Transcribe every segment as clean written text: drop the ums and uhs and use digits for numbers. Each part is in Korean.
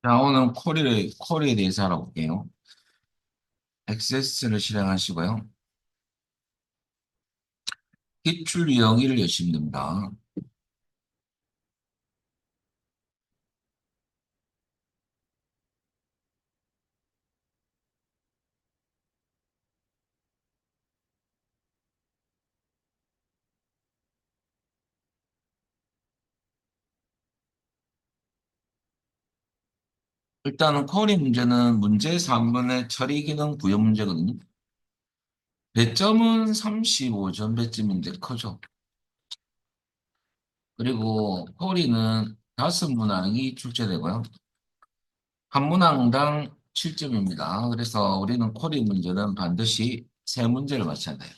자, 오늘 쿼리에 대해서 알아볼게요. 액세스를 실행하시고요. 기출 유형 1을 여시면 됩니다. 일단은 쿼리 문제는 문제 3분의 처리 기능 부여 문제거든요. 배점은 35점 배점인데 커죠. 그리고 쿼리는 5문항이 출제되고요. 한 문항당 7점입니다. 그래서 우리는 쿼리 문제는 반드시 3문제를 맞춰야 돼요.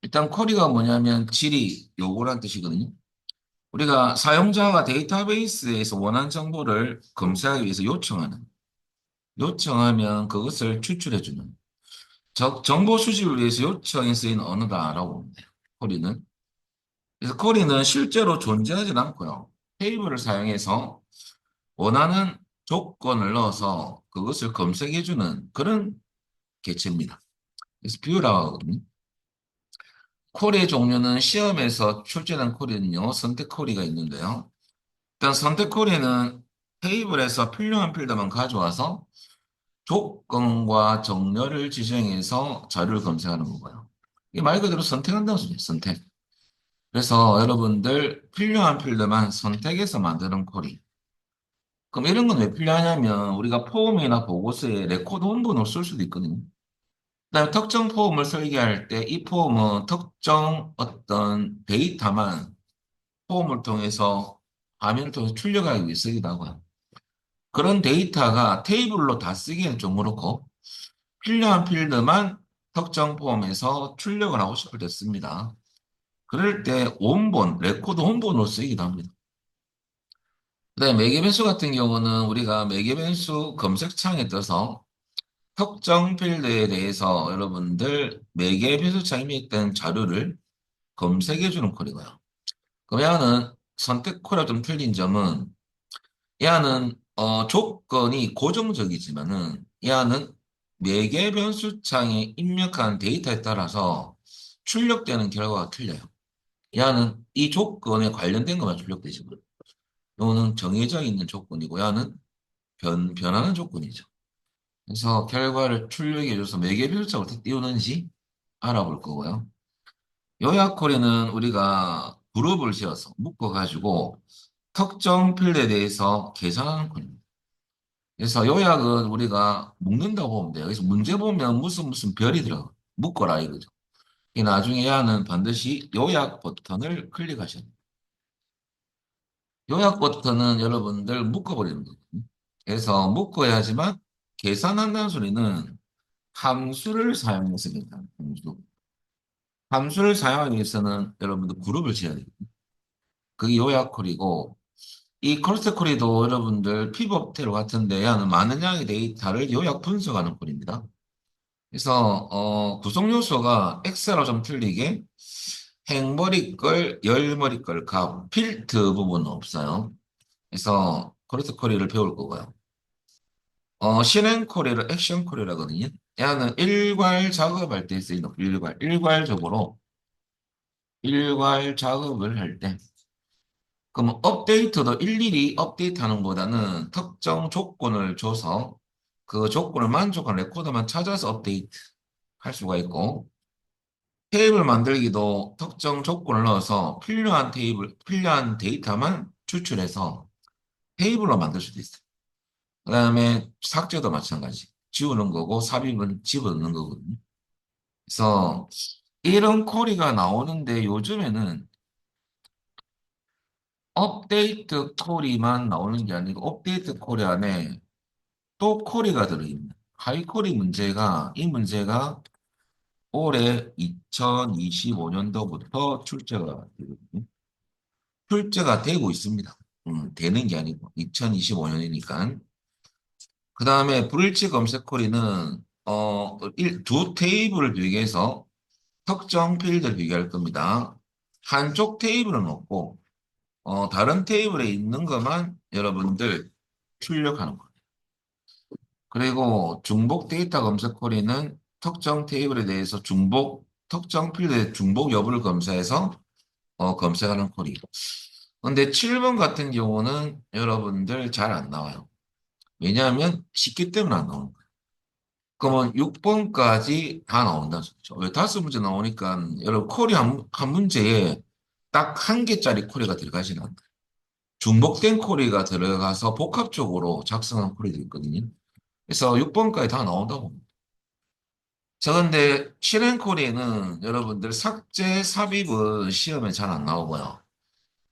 일단 쿼리가 뭐냐면 질의 요구란 뜻이거든요. 우리가 사용자가 데이터베이스에서 원하는 정보를 검색하기 위해서 요청하면 그것을 추출해주는, 정보 수집을 위해서 요청에 쓰이는 언어다라고 보면 돼요. 쿼리는. 그래서 쿼리는 실제로 존재하지 않고요. 테이블을 사용해서 원하는 조건을 넣어서 그것을 검색해주는 그런 개체입니다. 그래서 비유라고 하거든요. 쿼리의 종류는 시험에서 출제된 쿼리는요, 선택 쿼리가 있는데요. 일단 선택 쿼리는 테이블에서 필요한 필드만 가져와서 조건과 정렬을 지정해서 자료를 검색하는 거고요. 이게 말 그대로 선택한다는 소리예요, 선택. 그래서 여러분들 필요한 필드만 선택해서 만드는 쿼리. 그럼 이런 건 왜 필요하냐면 우리가 폼이나 보고서에 레코드 원본을 쓸 수도 있거든요. 그다음에 특정 폼을 설계할 때 이 폼은 특정 어떤 데이터만 폼을 통해서 화면을 통해서 출력하기 위해 쓰기도 하고요. 그런 데이터가 테이블로 다 쓰기는 좀 그렇고 필요한 필드만 특정 폼에서 출력을 하고 싶을 때 씁니다. 그럴 때 원본, 레코드 원본으로 쓰이기도 합니다. 그다음에 매개변수 같은 경우는 우리가 매개변수 검색창에 떠서 특정 필드에 대해서 여러분들 매개변수 창에 있던 자료를 검색해 주는 콜이고요. 그럼 얘는 선택 콜과 좀 틀린 점은 얘는 조건이 고정적이지만은 얘는 매개 변수창에 입력한 데이터에 따라서 출력되는 결과가 틀려요. 얘는 이 조건에 관련된 것만 출력되지만 요는 정해져 있는 조건이고 얘는 변하는 조건이죠. 그래서 결과를 출력해줘서 매개 변수창을 어떻게 띄우는지 알아볼 거고요. 요약 콜에는 우리가 그룹을 지어서 묶어가지고 특정 필드에 대해서 계산하는 콜입니다. 그래서 요약은 우리가 묶는다고 보면 돼요. 그래서 문제 보면 무슨 별이 들어. 묶어라 이거죠. 이 나중에 야는 반드시 요약 버튼을 클릭하셔야 돼요. 요약 버튼은 여러분들 묶어버리는 거거든요. 그래서 묶어야지만 계산한다는 소리는 함수를 사용해서 계산, 함수. 함수를 사용하기 위해서는 여러분들 그룹을 지어야 돼요. 그게 요약 콜이고 이 컬스 콜이도 여러분들 피벗테로 같은데 야는 많은 양의 데이터를 요약 분석하는 콜입니다. 그래서 구성 요소가 엑셀과 좀 틀리게 행머리 걸, 열머리 걸, 값, 필트 부분은 없어요. 그래서 코레트 쿼리를 배울 거고요. 실행 쿼리를 액션 쿼리라거든요. 얘는 일괄 작업할 때 쓰이는 일괄 작업을 할 때. 그러면 업데이트도 일일이 업데이트하는 것보다는 특정 조건을 줘서 그 조건을 만족한 레코드만 찾아서 업데이트 할 수가 있고 테이블 만들기도 특정 조건을 넣어서 필요한 데이터만 추출해서 테이블로 만들 수도 있어요. 그 다음에 삭제도 마찬가지. 지우는 거고 삽입은 집어넣는 거거든요. 그래서 이런 쿼리가 나오는데 요즘에는 업데이트 쿼리만 나오는 게 아니고 업데이트 쿼리 안에 또 쿼리가 들어있는 하이 쿼리 문제가 이 문제가 올해 2025년도부터 출제가 되거든요. 출제가 되고 있습니다. 되는 게 아니고 2025년이니까. 그 다음에 브릿지 검색 쿼리는 두 테이블을 비교해서 특정 필드를 비교할 겁니다. 한쪽 테이블은 없고 다른 테이블에 있는 것만 여러분들 출력하는 거예요. 그리고 중복 데이터 검색 쿼리는 특정 테이블에 대해서 특정 필드의 중복 여부를 검사해서 검색하는 쿼리. 근데 7번 같은 경우는 여러분들 잘 안 나와요. 왜냐하면 쉽기 때문에 안 나오는 거예요. 그러면 6번까지 다 나온다는 소리죠. 왜 5문제 나오니까 여러분 쿼리 한 문제에 딱 한 개짜리 쿼리가 들어가지는 않아요. 중복된 쿼리가 들어가서 복합적으로 작성한 쿼리도 있거든요. 그래서 6번까지 다 나온다고 봅니다. 자, 근데 실행 쿼리는 여러분들 삭제, 삽입은 시험에 잘 안 나오고요.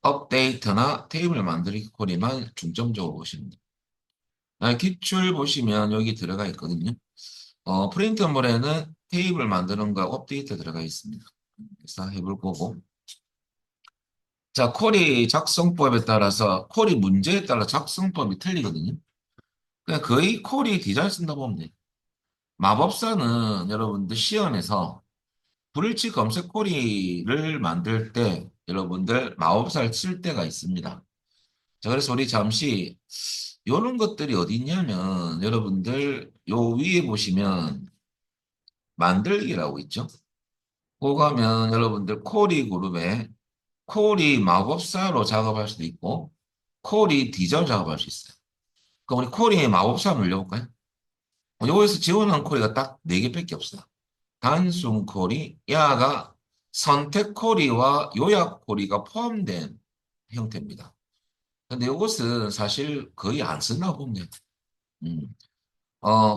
업데이트나 테이블 만들기 쿼리만 중점적으로 보시면 돼요. 기출 보시면 여기 들어가 있거든요. 프린트물에는 테이블 만드는 거 업데이트 들어가 있습니다. 그래서 해볼 거고. 자, 쿼리 작성법에 따라서 쿼리 문제에 따라 작성법이 틀리거든요. 그냥 거의 쿼리 디자인 쓴다 보면 돼요. 마법사는 여러분들 시연에서 브릿지 검색 쿼리를 만들 때 여러분들 마법사를 쓸 때가 있습니다. 자, 그래서 우리 잠시 이런 것들이 어디 있냐면 여러분들 요 위에 보시면 만들기라고 있죠. 그거 가면 여러분들 쿼리 그룹에 쿼리 마법사로 작업할 수도 있고 쿼리 디자인 작업할 수 있어요. 그럼 우리 쿼리 마법사 눌려볼까요? 여기서 지원하는 쿼리가 딱 4개밖에 없어요. 단순 쿼리, 야가 선택 쿼리와 요약 쿼리가 포함된 형태입니다. 근데 이것은 사실 거의 안 쓴다고 보면 돼요. 음.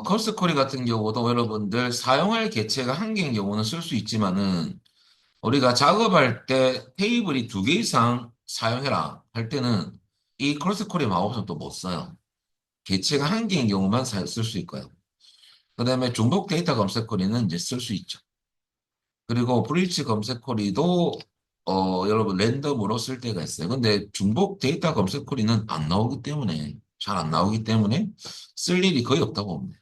컬스 쿼리 같은 경우도 여러분들 사용할 개체가 한 개인 경우는 쓸 수 있지만은 우리가 작업할 때 테이블이 2개 이상 사용해라 할 때는 이 컬스 쿼리 마법은 또 못 써요. 개체가 한 개인 경우만 쓸 수 있고요. 그 다음에 중복 데이터 검색 쿼리는 이제 쓸 수 있죠. 그리고 브릿지 검색 쿼리도 여러분 랜덤으로 쓸 때가 있어요. 근데 중복 데이터 검색 쿼리는 안 나오기 때문에 잘 안 나오기 때문에 쓸 일이 거의 없다고 봅니다.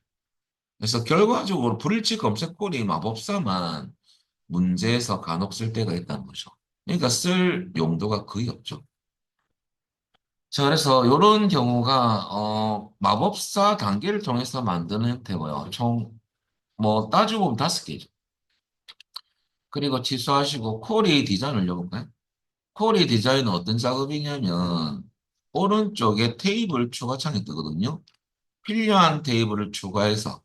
그래서 결과적으로 브릿지 검색 쿼리 마법사만 문제에서 간혹 쓸 때가 있다는 거죠. 그러니까 쓸 용도가 거의 없죠. 자, 그래서 이런 경우가 마법사 단계를 통해서 만드는 형태고요. 총 뭐 따지고 보면 5개죠. 그리고 취소하시고 쿼리 디자인 올려볼까요? 쿼리 디자인은 어떤 작업이냐면 오른쪽에 테이블 추가 창이 뜨거든요. 필요한 테이블을 추가해서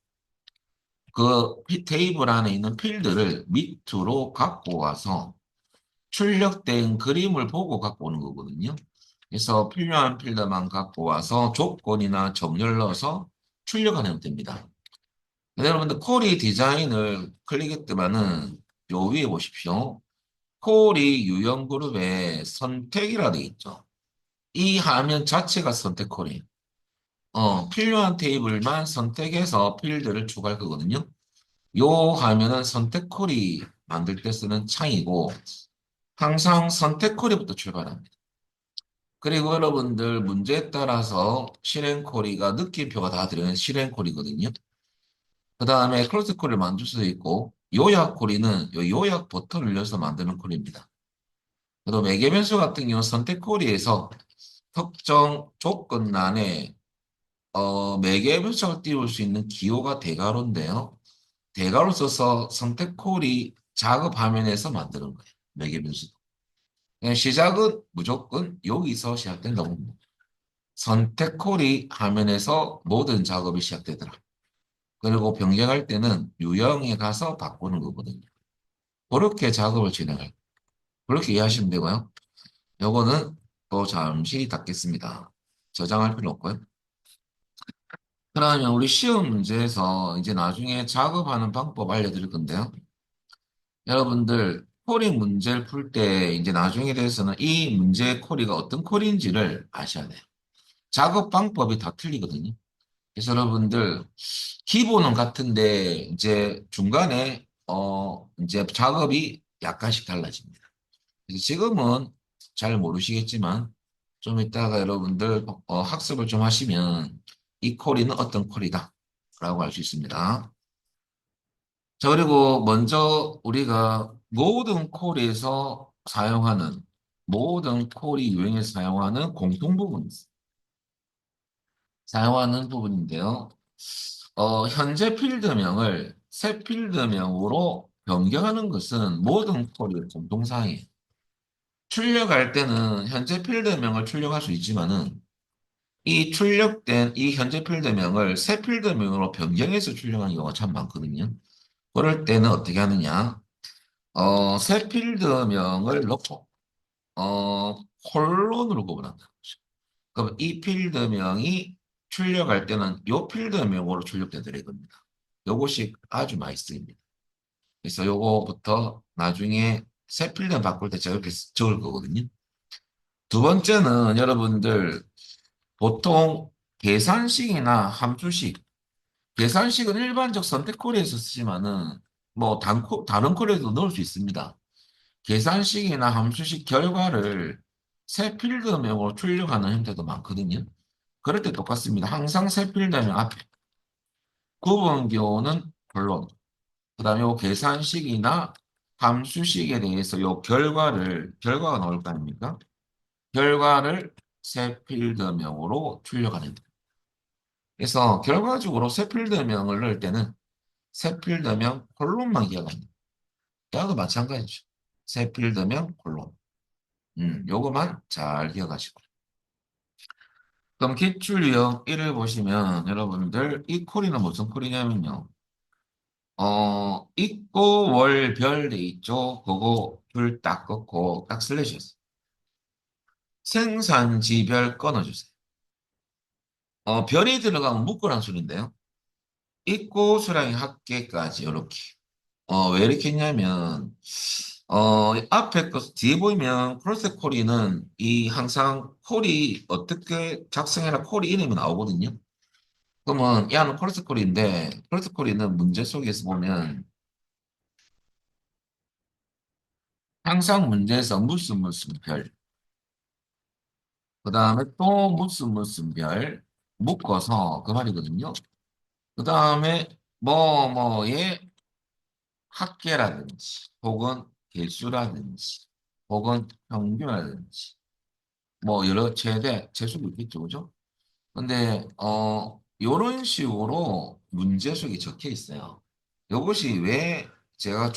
그 테이블 안에 있는 필드를 밑으로 갖고 와서 출력된 그림을 보고 갖고 오는 거거든요. 그래서 필요한 필드만 갖고 와서 조건이나 정렬 넣어서 출력하는 형태입니다. 여러분들 쿼리 디자인을 클릭했더만은 요 위에 보십시오. 쿼리 유형 그룹에 선택이라 되어 있죠. 이 화면 자체가 선택 쿼리. 필요한 테이블만 선택해서 필드를 추가할 거거든요. 요 화면은 선택 쿼리 만들 때 쓰는 창이고 항상 선택 쿼리부터 출발합니다. 그리고 여러분들 문제에 따라서 실행 쿼리가 느낌표가 다 들어있는 실행 쿼리거든요. 그 다음에 클로즈 쿼리를 만들 수도 있고 요약 쿼리는 요 요약 버튼을 눌러서 만드는 쿼리입니다. 그리고 매개 변수 같은 경우 선택 쿼리에서 특정 조건란에 매개 변수를 띄울 수 있는 기호가 대괄호인데요. 대괄호 써서 선택 쿼리 작업 화면에서 만드는 거예요. 매개 변수. 시작은 무조건 여기서 시작된다고 봅니다. 선택 콜이 화면에서 모든 작업이 시작되더라. 그리고 변경할 때는 유형에 가서 바꾸는 거거든요. 그렇게 작업을 진행할. 그렇게 이해하시면 되고요. 요거는 또 잠시 닫겠습니다. 저장할 필요 없고요. 그러면 우리 시험 문제에서 이제 나중에 작업하는 방법 알려드릴 건데요. 여러분들 코딩 문제를 풀 때 이제 나중에 대해서는 이 문제의 코리가 어떤 코리인지를 아셔야 돼요. 작업 방법이 다 틀리거든요. 그래서 여러분들 기본은 같은데 이제 중간에 이제 작업이 약간씩 달라집니다. 그래서 지금은 잘 모르시겠지만 좀 이따가 여러분들 학습을 좀 하시면 이 콜이는 어떤 콜이다 라고 할 수 있습니다. 자, 그리고 먼저 우리가 모든 콜에서 사용하는 모든 콜이 유행해서 사용하는 공통 부분이 있습니다. 사용하는 부분인데요. 현재 필드명을 새 필드명으로 변경하는 것은 모든 쿼리의 공통사항이에요. 출력할 때는 현재 필드명을 출력할 수 있지만은 이 출력된 이 현재 필드명을 새 필드명으로 변경해서 출력하는 경우가 참 많거든요. 그럴 때는 어떻게 하느냐? 새 필드명을 넣고 어, 콜론으로 구분한다. 그럼 이 필드명이 출력할 때는 이 필드명으로 출력되더라 이겁니다. 요것이 아주 많이 쓰입니다. 그래서 요거부터 나중에 새 필드 바꿀 때 제가 이렇게 적을 거거든요. 두 번째는 여러분들 보통 계산식이나 함수식, 계산식은 일반적 선택 코드에서 쓰지만은 뭐 다른 코드에도 넣을 수 있습니다. 계산식이나 함수식 결과를 새 필드명으로 출력하는 형태도 많거든요. 그럴 때 똑같습니다. 항상 새 필드명 앞에 구분교는 본론, 그다음에 요 계산식이나 함수식에 대해서 요 결과가 나올 거 아닙니까? 결과를 새 필드명으로 출력하는 거. 그래서 결과적으로 새 필드명을 넣을 때는 새 필드명 콜론만 기억하는 거. 야도 마찬가지죠. 새 필드명 콜론. 요거만 잘 기억하시고. 그럼 기출 유형 1을 보시면 여러분들 이 콜이는 무슨 콜이냐면요. 있고 월 별 돼 있죠. 그거 줄 딱 긋고 딱 슬래시였어요. 생산지별 끊어주세요. 별이 들어가면 묶으란 소리인데요. 있고 수량이 합계까지 이렇게. 왜 이렇게 했냐면 앞에 거 뒤에 보이면 크로스 콜이는 이 항상 콜이 어떻게 작성해라 콜이 이름이 나오거든요. 그러면 야는 크로스 콜인데 크로스 콜이는 문제 속에서 보면 항상 문제에서 무슨 별, 그 다음에 또 무슨 별 묶어서 그 말이거든요. 그 다음에 뭐뭐의 합계라든지 혹은 개수라든지 혹은 평균이라든지 뭐 여러 최대 재수도 있겠죠, 그죠? 근데 요런 식으로 문제 속에 적혀 있어요. 이것이 왜 제가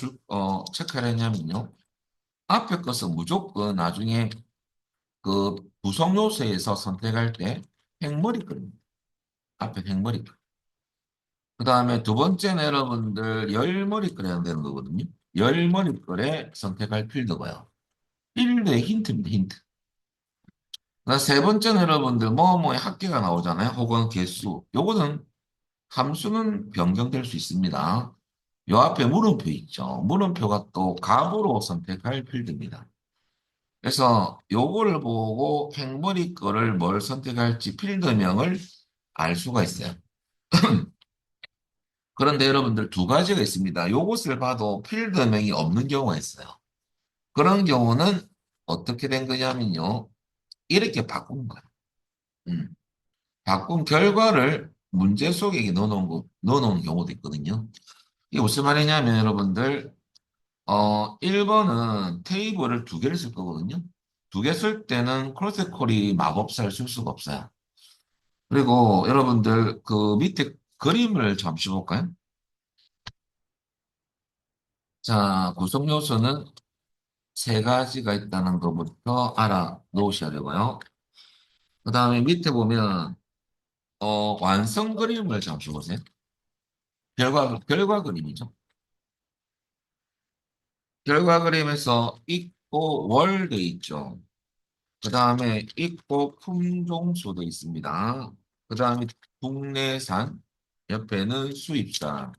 체크를 했냐면요. 앞에 것은 무조건 나중에 그 구성 요소에서 선택할 때 행머리거든요. 앞에 행머리글. 그 다음에 두 번째는 여러분들 열머리글 해야 되는 거거든요. 열머리글에 선택할 필드고요. 필드의 힌트입니다, 힌트. 그다음 세 번째는 여러분들 뭐뭐의 합계가 나오잖아요. 혹은 개수. 요거는 함수는 변경될 수 있습니다. 요 앞에 물음표 있죠. 물음표가 또 값으로 선택할 필드입니다. 그래서 요거를 보고 행머리 거를 뭘 선택할지 필드명을 알 수가 있어요. 그런데 여러분들 두 가지가 있습니다. 요것을 봐도 필드명이 없는 경우가 있어요. 그런 경우는 어떻게 된 거냐면요. 이렇게 바꾼 거예요. 음. 바꾼 결과를 문제 속에 넣어놓은 경우도 있거든요. 이게 무슨 말이냐면 여러분들 1번은 테이블을 두 개를 쓸 거거든요. 두 개 쓸 때는 크로스콜이 마법사를 쓸 수가 없어요. 그리고 여러분들 그 밑에 그림을 잠시 볼까요? 자, 구성 요소는 세 가지가 있다는 것부터 알아 놓으셔야 되고요. 그 다음에 밑에 보면 완성 그림을 잠시 보세요. 결과 그림이죠. 결과 그림에서 있고 월돼 있죠. 그 다음에 있고 품종수도 있습니다. 그 다음에 국내산, 옆에는 수입산.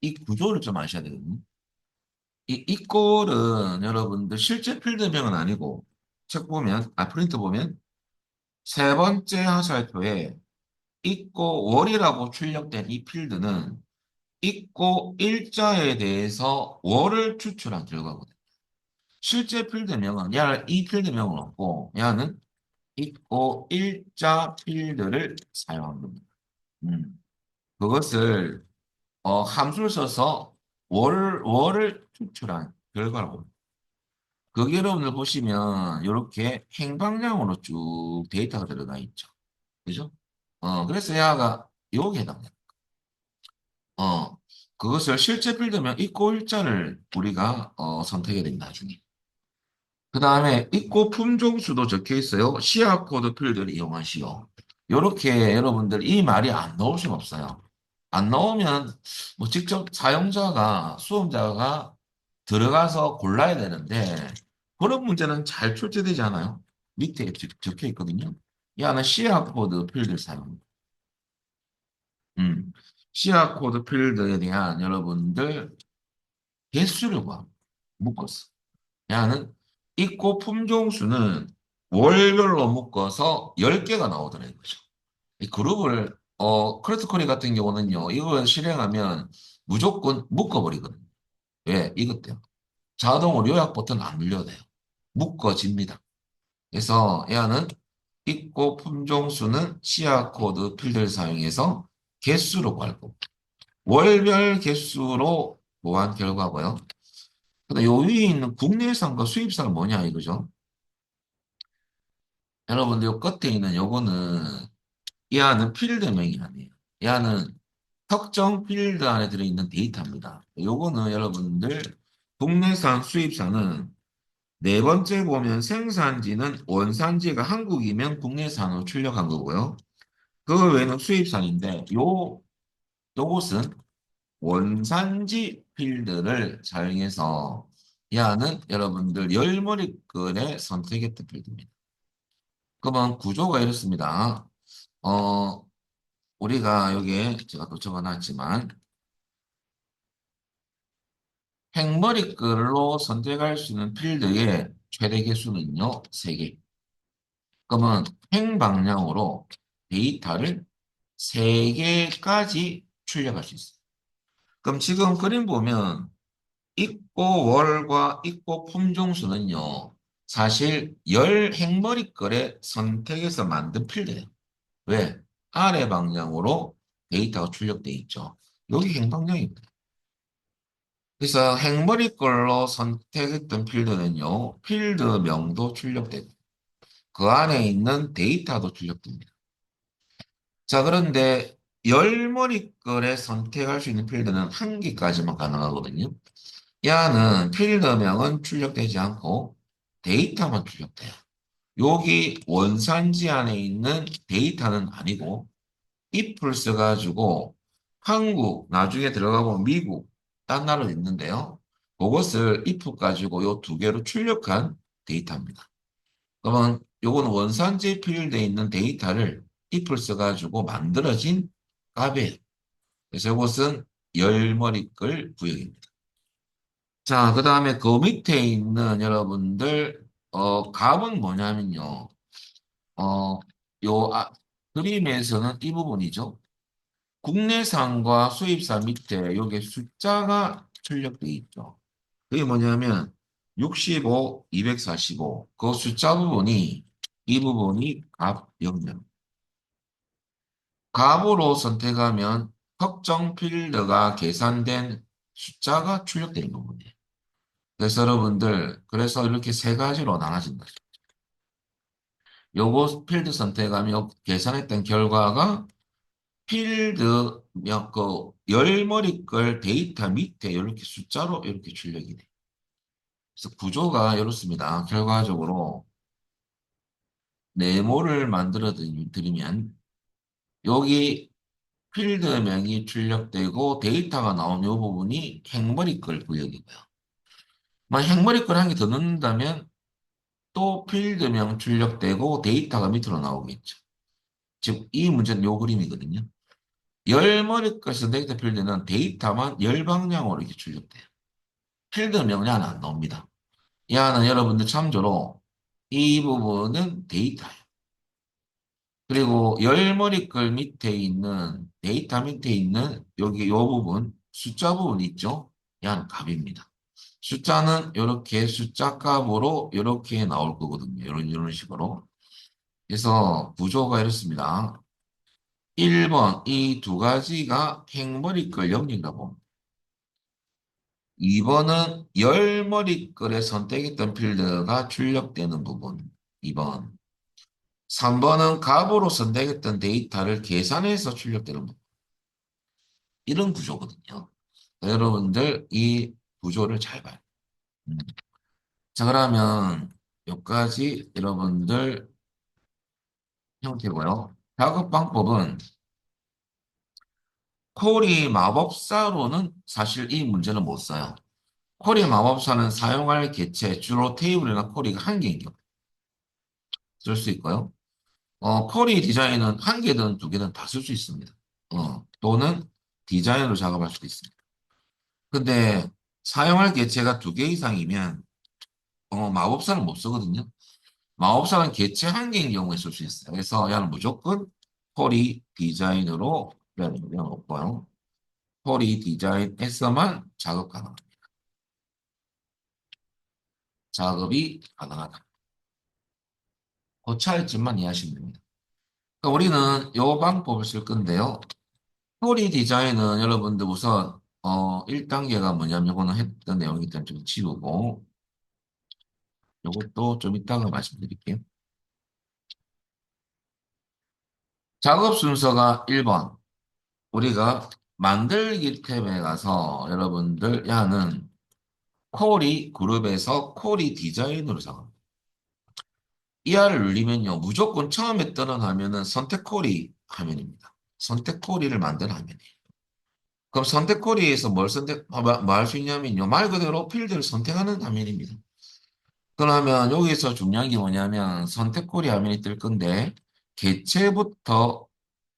이 구조를 좀 아셔야 되거든요. 이 이꼴은 여러분들 실제 필드명은 아니고 책 보면, 프린트 보면 세 번째 하살표에 있고 월이라고 출력된 이 필드는 있고 일자에 대해서 월을 추출한 결과거든요. 실제 필드명은 이 필드명은 없고 야는 있고 일자 필드를 사용한 겁니다. 음. 그것을 함수를 써서 월을 추출한 결과라고. 거기 여러분들 보시면 이렇게 행방량으로 쭉 데이터가 들어가 있죠. 그죠? 그래서 야가 여기에 해당돼. 어, 그것을 실제 필드면 입고 일자를 우리가 선택해야 된다, 나중에. 그 다음에 입고 품종수도 적혀 있어요. 시야 코드 필드를 이용하시오. 요렇게 여러분들 이 말이 안 나올 수는 없어요. 안 나오면 뭐 직접 사용자가, 수험자가 들어가서 골라야 되는데 그런 문제는 잘 출제되지 않아요. 밑에 적혀 있거든요. 이 안에 시야 코드 필드를 사용. 음. 시야 코드 필드에 대한 여러분들 개수를 봐. 묶었어. 야는 입고 품종수는 월별로 묶어서 10개가 나오더라 이거죠. 이 그룹을 크래프트커리 같은 경우는요. 이걸 실행하면 무조건 묶어버리거든요. 왜? 이것 때문에. 자동으로 요약 버튼 안 눌려도 돼요. 묶어집니다. 그래서 야는 입고 품종수는 시야 코드 필드를 사용해서 개수로 구할 겁니다. 월별 개수로 구한 결과고요. 근데 요 위에 있는 국내산과 수입산은 뭐냐 이거죠. 여러분들 요 끝에 있는 요거는 이 안은 필드명이 아니에요. 이 안은 특정 필드 안에 들어있는 데이터입니다. 요거는 여러분들 국내산, 수입산은 네 번째 보면 생산지는 원산지가 한국이면 국내산으로 출력한 거고요. 그 외에는 수입산인데 요것은 원산지 필드를 사용해서 이 안은 여러분들 열머리글에 선택했던 필드입니다. 그러면 구조가 이렇습니다. 어, 우리가 여기에 제가 또 적어놨지만 행머리글로 선택할 수 있는 필드의 최대 개수는요, 3개. 그러면 행방향으로 데이터를 3개까지 출력할 수 있어요. 그럼 지금 그림 보면 입고 월과 입고 품종수는요, 사실 열 행머리글의 선택에서 만든 필드예요. 왜? 아래 방향으로 데이터가 출력돼 있죠. 여기 행방향입니다. 그래서 행머리 걸로 선택했던 필드는요, 필드명도 출력되고, 그 안에 있는 데이터도 출력됩니다. 자, 그런데 열머리 걸에 선택할 수 있는 필드는 한 개까지만 가능하거든요. 야는 필드명은 출력되지 않고 데이터만 출력돼요. 여기 원산지 안에 있는 데이터는 아니고, if를 써가지고 한국, 나중에 들어가 보면 미국, 딴 나라도 있는데요. 그것을 if 가지고 요 두 개로 출력한 데이터입니다. 그러면 요건 원산지 필드에 있는 데이터를 if를 써가지고 만들어진 값이에요. 그래서 이것은 열머리글 구역입니다. 자, 그 다음에 그 밑에 있는 여러분들, 값은 뭐냐면요. 어, 그림에서는 이 부분이죠. 국내산과 수입산 밑에 여기 숫자가 출력되어 있죠. 그게 뭐냐면 65, 245. 그 숫자 부분이 이 부분이 값 영역. 값으로 선택하면 특정 필드가 계산된 숫자가 출력되는 부분이에요. 그래서 여러분들 그래서 이렇게 세 가지로 나눠진 거죠. 요거 필드 선택하면 계산했던 결과가 필드명 그 열머리 걸 데이터 밑에 이렇게 숫자로 이렇게 출력이 돼. 그래서 구조가 이렇습니다. 결과적으로 네모를 만들어 드리면 여기 필드명이 출력되고 데이터가 나온 이 부분이 행머리 걸 구역이고요. 만약 행머리 걸 한 개 더 넣는다면 또 필드명 출력되고 데이터가 밑으로 나오겠죠. 즉 이 문제는 요 그림이거든요. 열머리 걸 선택된 필드는 데이터만 열 방향으로 이렇게 출력돼요. 필드 명령은 안 나옵니다. 이 안은 여러분들 참조로 이 부분은 데이터예요. 그리고 열머리글 밑에 있는 데이터 밑에 있는 여기 이 부분 숫자 부분 있죠? 이 안은 값입니다. 숫자는 이렇게 숫자 값으로 이렇게 나올 거거든요. 이런 식으로. 그래서 구조가 이렇습니다. 1번 이 두 가지가 행머리글 영역이라고 봅니다. 2번은 열머리글에 선택했던 필드가 출력되는 부분. 2번. 3번은 값으로 선택했던 데이터를 계산해서 출력되는 법. 이런 구조거든요. 여러분들 이 구조를 잘 봐요. 음. 자, 그러면 여기까지 여러분들 형태고요. 작업 방법은 콜이 마법사로는 사실 이 문제는 못 써요. 콜이 마법사는 사용할 개체, 주로 테이블이나 콜이 한 개인 경우 쓸 수 있고요. 콜이 디자인은 한 개든 두 개든 다 쓸 수 있습니다. 또는 디자인으로 작업할 수도 있습니다. 근데 사용할 개체가 두 개 이상이면 마법사는 못 쓰거든요. 마법사는 개체 한 개인 경우에 쓸 수 있어요. 그래서 얘는 무조건 콜이 디자인으로 라는 건 없고요. 콜이 디자인에서만 작업 가능. 작업이 가능하다. 그 차이점만 이해하시면 됩니다. 그러니까 우리는 이 방법을 쓸 건데요. 스토리 디자인은 여러분들 우선 1단계가 뭐냐면 이거는 했던 내용이기 때문에 좀 지우고 이것도 좀 이따가 말씀드릴게요. 작업 순서가 1번. 우리가 만들기 탭에 가서 여러분들 야는 콜이 그룹에서 콜이 디자인으로 작업. 이하를 눌리면요. 무조건 처음에 뜨는 화면은 선택 콜이 화면입니다. 선택 콜이를 만든 화면이에요. 그럼 선택 콜이에서 뭘 뭐 할 수 있냐면요. 말 그대로 필드를 선택하는 화면입니다. 그러면 여기서 중요한 게 뭐냐면 선택 콜이 화면이 뜰 건데 개체부터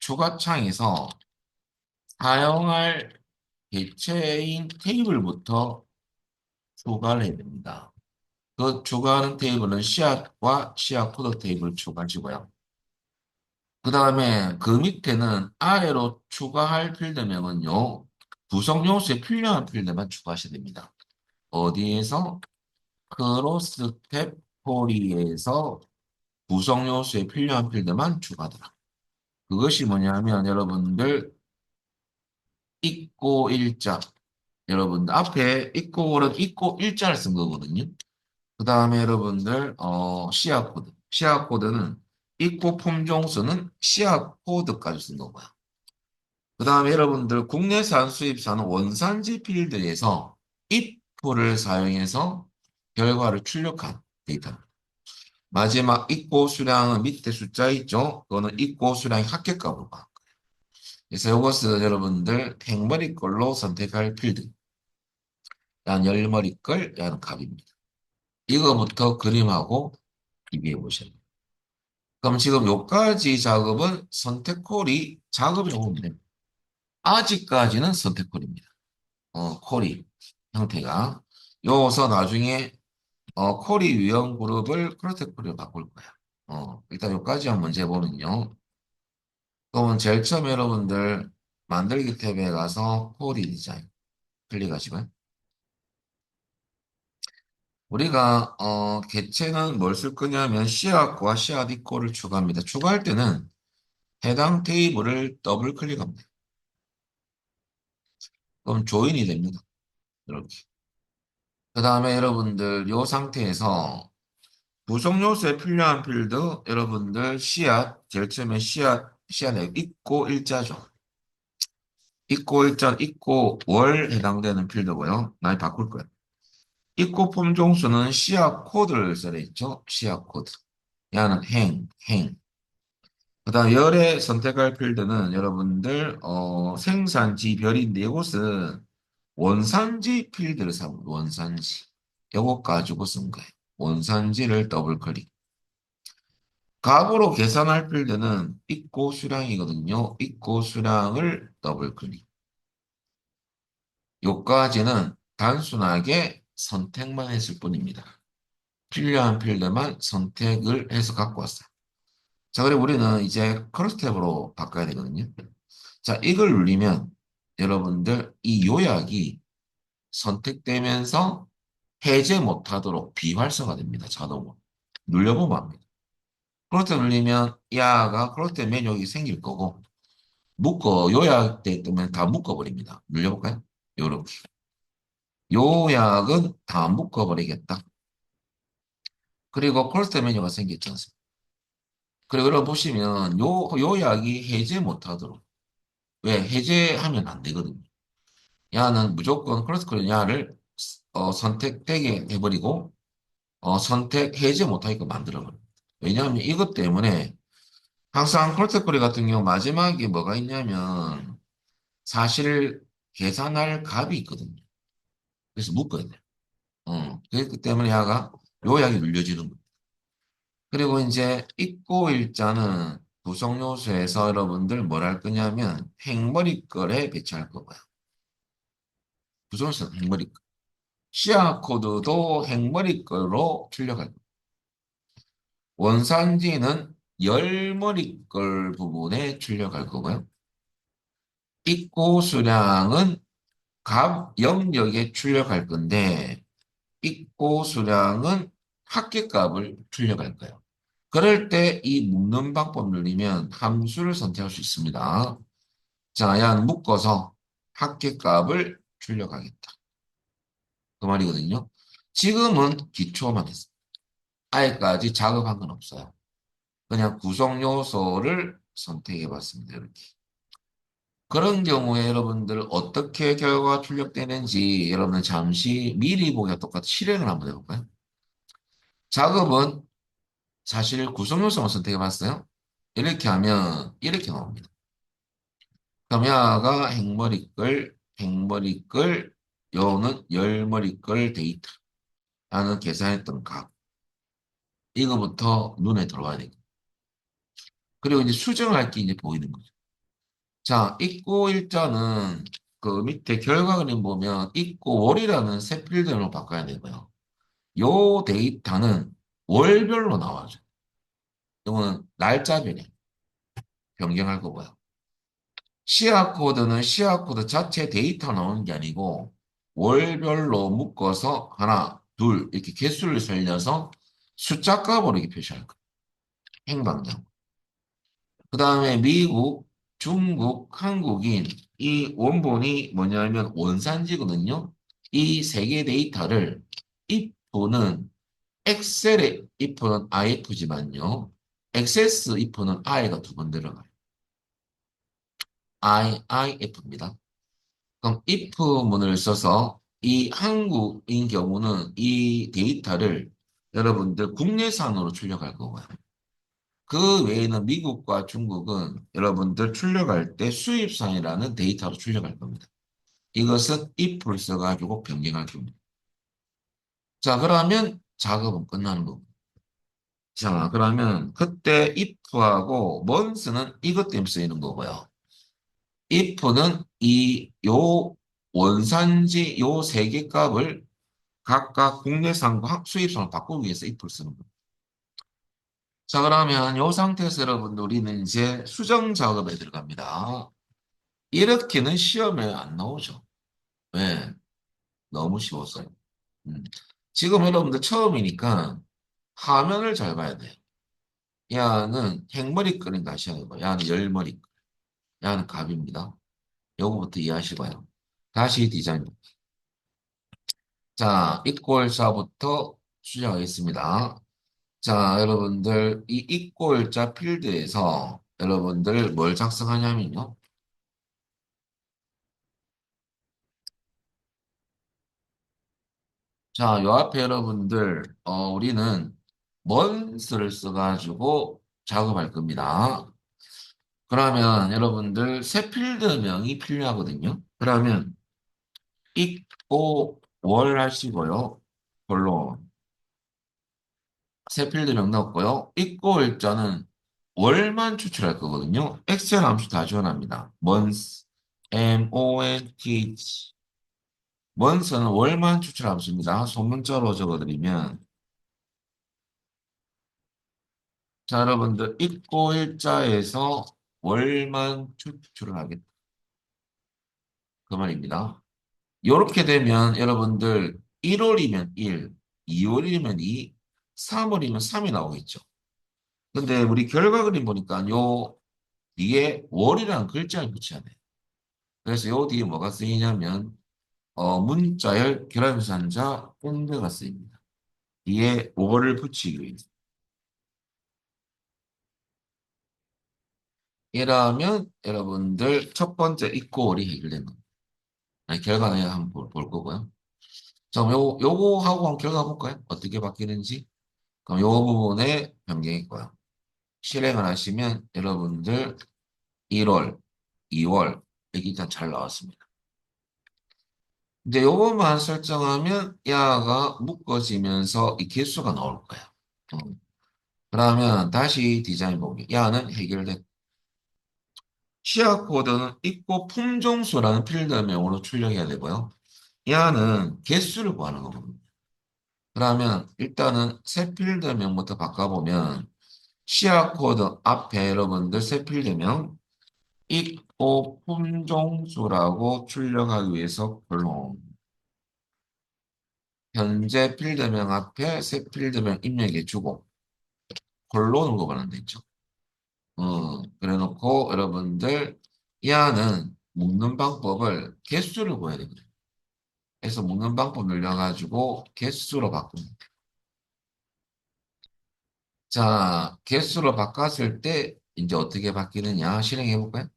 추가 창에서 사용할 개체인 테이블부터 추가를 해야 됩니다. 그 추가하는 테이블은 씨앗과 씨앗 코드 테이블 추가지고요. 그 다음에 그 밑에는 아래로 추가할 필드명은요. 구성 요소에 필요한 필드만 추가하셔야 됩니다. 어디에서? 크로스 스텝 포리에서 구성 요소에 필요한 필드만 추가하더라. 그것이 뭐냐면 여러분들 있고 일자. 여러분들 앞에 있고는 있고 일자를 쓴 거거든요. 그 다음에 여러분들 씨앗 코드. 씨앗 코드는 있고 품종수는 씨앗 코드까지 쓴 거고요. 그 다음에 여러분들 국내산 수입산은 원산지 필드에서 if를 사용해서 결과를 출력한 데이터. 마지막 입고 수량은 밑에 숫자 있죠? 그거는 입고 수량의 합계값으로 봐. 그래서 이것은 여러분들 행머리 걸로 선택할 필드. 양 열머리 걸, 양 값입니다. 이거부터 그림하고 비교해 보셔야 돼요. 그럼 지금 요까지 작업은 선택콜이 작업이 오면 됩니다. 아직까지는 선택콜입니다. 콜이 형태가. 요서 나중에 콜이 유형 그룹을 크로스콜로 바꿀 거야. 일단 요까지만 먼저 해보면요. 그러면 제일 처음 여러분들 만들기 탭에 가서 콜이 디자인 클릭하시고요. 우리가 개체는 뭘 쓸 거냐면 씨앗과 씨앗 이꼴을 추가합니다. 추가할 때는 해당 테이블을 더블 클릭합니다. 그럼 조인이 됩니다. 이렇게. 그 다음에 여러분들 이 상태에서 구성 요소에 필요한 필드 여러분들 씨앗 제일 처음에 씨앗에 있고 일자죠. 있고 일자 있고 월 해당되는 필드고요. 많이 바꿀 거예요. 입고 품종수는 씨앗 코드를 써야 있죠. 씨앗 코드. 야는 행. 그다음 열에 선택할 필드는 여러분들 생산지 별인데 이곳은 원산지 필드를 사용합니다. 원산지. 이것 가지고 쓴 거예요. 원산지를 더블 클릭. 값으로 계산할 필드는 입고 수량이거든요. 입고 수량을 더블 클릭. 요까지는 단순하게 선택만 했을 뿐입니다. 필요한 필드만 선택을 해서 갖고 왔어요. 자, 그리고 우리는 이제 크로스 탭으로 바꿔야 되거든요. 자, 이걸 눌리면 여러분들 이 요약이 선택되면서 해제 못하도록 비활성화 됩니다. 자동으로. 눌려보면 합니다. 크로스 탭 눌리면 야가 크로스 탭 메뉴가 생길 거고 요약돼 있으면 다 묶어버립니다. 눌려볼까요? 요렇게. 요약은 다 묶어버리겠다. 그리고 크로스 탭 메뉴가 생겼지 않습니까? 그리고 여러분 보시면 요 약이 해제 못하도록. 왜? 해제하면 안 되거든요. 야는 무조건 크로스코린 야를 선택되게 해버리고 선택 해제 못하게끔 만들어버려요. 왜냐하면 이것 때문에 항상 콜테코리 같은 경우 마지막에 뭐가 있냐면 사실 계산할 값이 있거든요. 그래서 묶어야 돼요. 그렇기 때문에 야가 요 약이 눌려지는 거예요. 그리고 이제 입고 일자는 구성 요소에서 여러분들 뭘 할 거냐면 행머리걸에 배치할 거고요. 구성 요소는 행머리걸. 시아 코드도 행머리걸로 출력할 거예요. 원산지는 열머리걸 부분에 출력할 거고요. 입고 수량은 값 영역에 출력할 건데 입고 수량은 합계값을 출력할 거예요. 그럴 때 이 묶는 방법 누르면 함수를 선택할 수 있습니다. 자, 야 묶어서 합계값을 출력하겠다. 그 말이거든요. 지금은 기초만 했어요. 아예까지 작업한 건 없어요. 그냥 구성 요소를 선택해 봤습니다. 이렇게. 그런 경우에 여러분들 어떻게 결과가 출력되는지 여러분들 잠시 미리 보기와 똑같이 실행을 한번 해볼까요? 작업은 사실 구성 요소만 선택해 봤어요. 이렇게 하면 이렇게 나옵니다. 그럼 야가 행머리끌, 요는 열머리끌 데이터. 라는 계산했던 값. 이거부터 눈에 들어와야 되고. 그리고 이제 수정할 게 이제 보이는 거죠. 자, 입고 일자는 그 밑에 결과 그림 보면 입고 월이라는 새 필드로 바꿔야 되고요. 요 데이터는 월별로 나와죠. 이거는 날짜별에 변경할 거고요. 시아 코드는 시아 코드 자체 데이터 나오는 게 아니고 월별로 묶어서 하나, 둘 이렇게 개수를 살려서 숫자 값으로 이렇게 표시할 거예요. 행방량. 그 다음에 미국, 중국, 한국인 이 원본이 뭐냐면 원산지거든요. 이 세 개 데이터를 if는 엑셀의 if는 if지만요. 액세스 if는 i가 두 번 들어가요. if입니다. 그럼 if 문을 써서 이 한국인 경우는 이 데이터를 여러분들 국내산으로 출력할 거고요. 그 외에는 미국과 중국은 여러분들 출력할 때 수입산이라는 데이터로 출력할 겁니다. 이것은 if를 써가지고 변경할 겁니다. 자, 그러면 작업은 끝나는 거고. 자, 그러면 그때 if하고 once는 이것 때문에 쓰이는 거고요. if는 요 원산지 요 세 개 값을 각각 국내산과 수입산으로 바꾸기 위해서 if를 쓰는 겁니다. 자, 그러면 이 상태에서 여러분들 우리는 이제 수정 작업에 들어갑니다. 이렇게는 시험에 안 나오죠. 왜? 너무 쉬웠어요. 음. 지금 여러분들 처음이니까 화면을 잘 봐야 돼요. 야는 행머리끈인 다시 하고, 야는 열머리끈, 야는 갑입니다. 요거부터 이해하시고요. 다시 디자인. 자, 입골자부터 수정하겠습니다. 자, 여러분들 이 입골자 필드에서 여러분들 뭘 작성하냐면요. 자, 요 앞에 여러분들, 우리는 먼스를 써가지고 작업할 겁니다. 그러면 여러분들 새 필드명이 필요하거든요. 그러면 있고 월 하시고요. 별로 새 필드명 넣었고요. 있고 일자는 월만 추출할 거거든요. 엑셀 함수 다 지원합니다. month, month. month는 월만 추출 함수입니다. 소문자로 적어드리면 자, 여러분들 입고 일자에서 월만 추출을 하겠다. 그 말입니다. 이렇게 되면 여러분들 1월이면 1, 2월이면 2, 3월이면 3이 나오겠죠. 근데 우리 결과 그림 보니까 요 뒤에 월이라는 글자를 붙여야 돼요. 그래서 요 뒤에 뭐가 쓰이냐면 문자열 결합산자 꼰대가 쓰입니다. 뒤에 월을 붙이기 위해서. 이러면 여러분들 첫 번째 이꼴이 해결된 겁니다. 아니, 결과는 한번 볼 거고요. 자, 그럼 요거 하고 한번 결과 볼까요? 어떻게 바뀌는지. 그럼 요 부분에 변경이 있고요. 실행을 하시면 여러분들 1월, 2월 여기 일단 잘 나왔습니다. 이제 요것만 설정하면 야가 묶어지면서 이 개수가 나올 거예요. 그러면 다시 디자인 보기. 야는 해결된. 시약 코드는 입고 품종수라는 필드명으로 출력해야 되고요. 야는 개수를 구하는 거거든요. 그러면 일단은 새 필드명부터 바꿔보면 시약 코드 앞에 여러분들 새 필드명 입고 품종수라고 출력하기 위해서 콜론. 현재 필드명 앞에 새 필드명 입력해 주고 콜론으로 보면 되죠. 그래 놓고 여러분들 이 안은 묶는 방법을 개수를 구해야 되거든요. 그래서 묶는 방법 늘려가지고 개수로 바꿉니다. 자, 개수로 바꿨을 때 이제 어떻게 바뀌느냐 실행해 볼까요?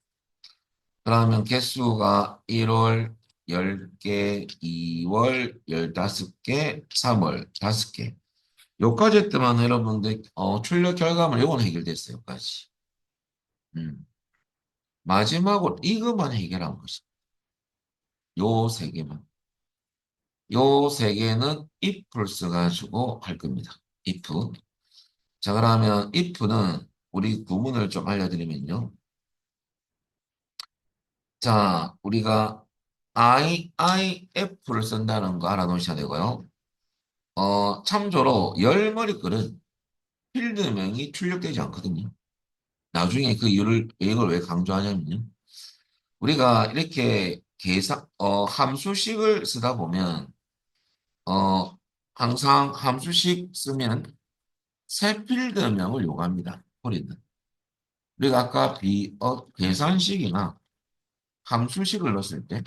그러면 개수가 1월 10개, 2월 15개, 3월 5개. 요까지 했더만 여러분들 출력 결과물 요건 해결됐어요. 요까지. 음. 마지막으로 이것만 해결한 거죠. 요 세 개만. 요 세 개는 if를 써가지고 할 겁니다. if. 자, 그러면 if는 우리 구문을 좀 알려드리면요. 자, 우리가 if를 쓴다는 거 알아놓으셔야 되고요. 참조로 열머리글은 필드명이 출력되지 않거든요. 나중에 그 이유를, 이걸 왜 강조하냐면요. 우리가 이렇게 함수식을 쓰다 보면, 어, 항상 함수식 쓰면 새 필드명을 요구합니다. 우리는. 우리가 아까 계산식이나 함수식을 넣었을 때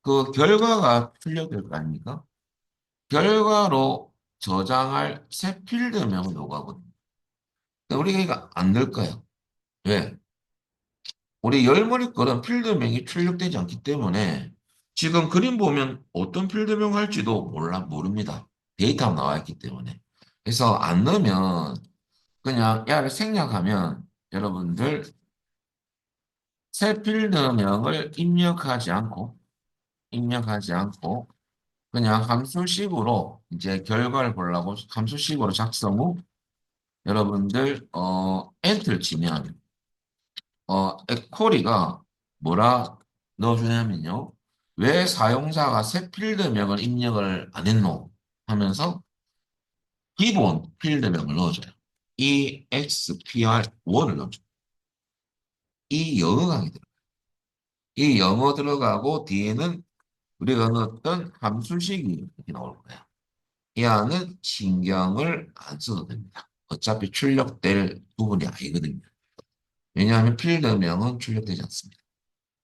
그 결과가 출력될 거 아닙니까? 결과로 저장할 새 필드명을 요구하거든요. 근데 우리가 이거 안 넣을 거예요. 왜? 우리 열머리 거는 필드명이 출력되지 않기 때문에 지금 그림 보면 어떤 필드명 할지도 모릅니다. 데이터가 나와 있기 때문에. 그래서 안 넣으면 그냥 야를 생략하면 여러분들 새 필드명을 입력하지 않고 그냥 함수식으로 이제 결과를 보려고 함수식으로 작성 후 여러분들 엔터를 치면 에코리가 뭐라 넣어주냐면요. 왜 사용자가 새 필드명을 입력을 안 했노? 하면서 기본 필드명을 넣어줘요. EXPR1을 넣어줘요. 이 영어 강의 들어요. 이 영어 들어가고 뒤에는 우리가 넣었던 함수식이 이렇게 나올 거예요. 이 안은 신경을 안 써도 됩니다. 어차피 출력될 부분이 아니거든요. 왜냐하면 필드명은 출력되지 않습니다.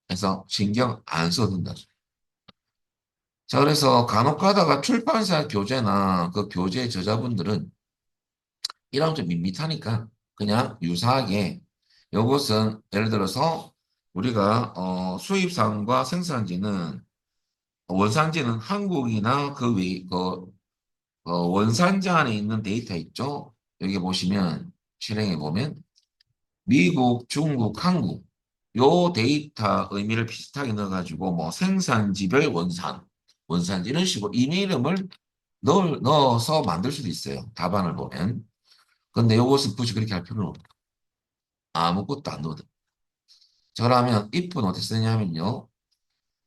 그래서 신경 안 써도 된다. 자, 그래서 간혹 가다가 출판사 교재나 그 교재 저자분들은 이런 좀 밋밋하니까 그냥 유사하게 이것은 예를 들어서 우리가 수입상과 생산지는 원산지는 한국이나 원산지 안에 있는 데이터 있죠? 여기 보시면 실행해 보면 미국, 중국, 한국 요 데이터 의미를 비슷하게 넣어가지고 뭐 생산지별 원산지 이런 식으로 이메 이름을 넣어서 만들 수도 있어요. 답안을 보면. 근데 요것은 굳이 그렇게 할 필요는 없고 아무것도 안 넣어도. 자, 그러면 if는 어떻게 쓰냐면요.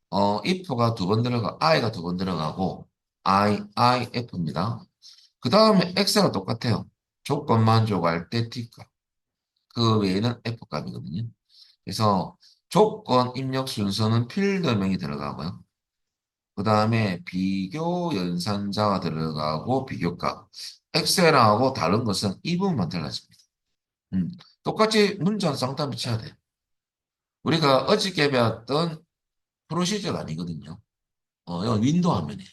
if가 두 번 i가 두 번 들어가고 if입니다. 그 다음에 x가 똑같아요. 조건 만족할 때 t값. 그 외에는 f값이거든요. 그래서 조건 입력 순서는 필드명이 들어가고요. 그 다음에 비교 연산자가 들어가고 비교값. 엑셀하고 다른 것은 이 부분만 달라집니다. 똑같이 문자는 쌍따옴 쳐야 돼. 우리가 어저께 배웠던 프로시저가 아니거든요. 이건 윈도우 화면이에요.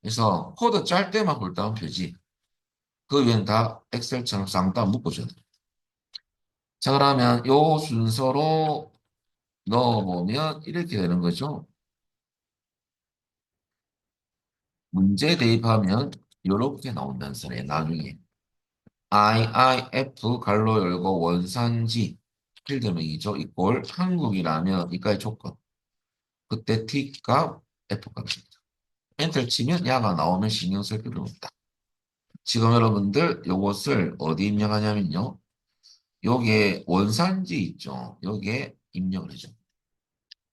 그래서 코드 짤 때만 홀다운 표지. 그 위엔 다 엑셀처럼 쌍따옴 묶어줘야 돼요. 자, 그러면 요 순서로 넣어보면 이렇게 되는 거죠. 문제 대입하면 이렇게 나온다는 소리예요. 나중에. IIF 갈로 열고 원산지 필드명이죠. 이꼴 한국이라면 이까지 조건. 그때 T값 F값입니다. 엔터를 치면 야가 나오면 신경 쓸 필요 없다. 지금 여러분들 요것을 어디 입력하냐면요. 요게 원산지 있죠. 요게 입력을 해줘.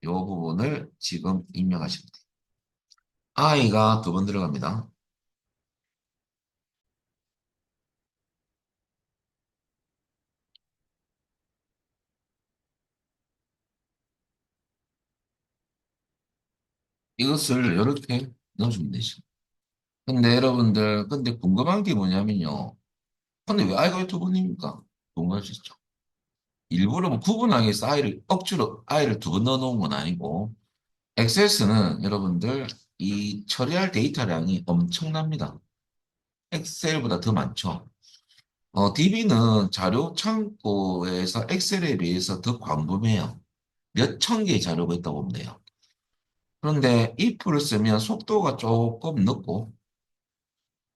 요 부분을 지금 입력하시면 돼요. I가 두 번 들어갑니다. 이것을 이렇게 넣어주면 되죠. 근데 여러분들, 근데 궁금한 게 뭐냐면요. 근데 왜 I가 왜 두 번입니까? 궁금할 수 있죠. 일부러 뭐 구분하기 위해서 억지로 I를 두 번 넣어놓은 건 아니고, 엑세스는 여러분들 이 처리할 데이터량이 엄청납니다. 엑셀보다 더 많죠. DB는 자료 창고에서 엑셀에 비해서 더 광범해요. 몇 천 개의 자료가 있다고 보면 돼요. 그런데 if를 쓰면 속도가 조금 늦고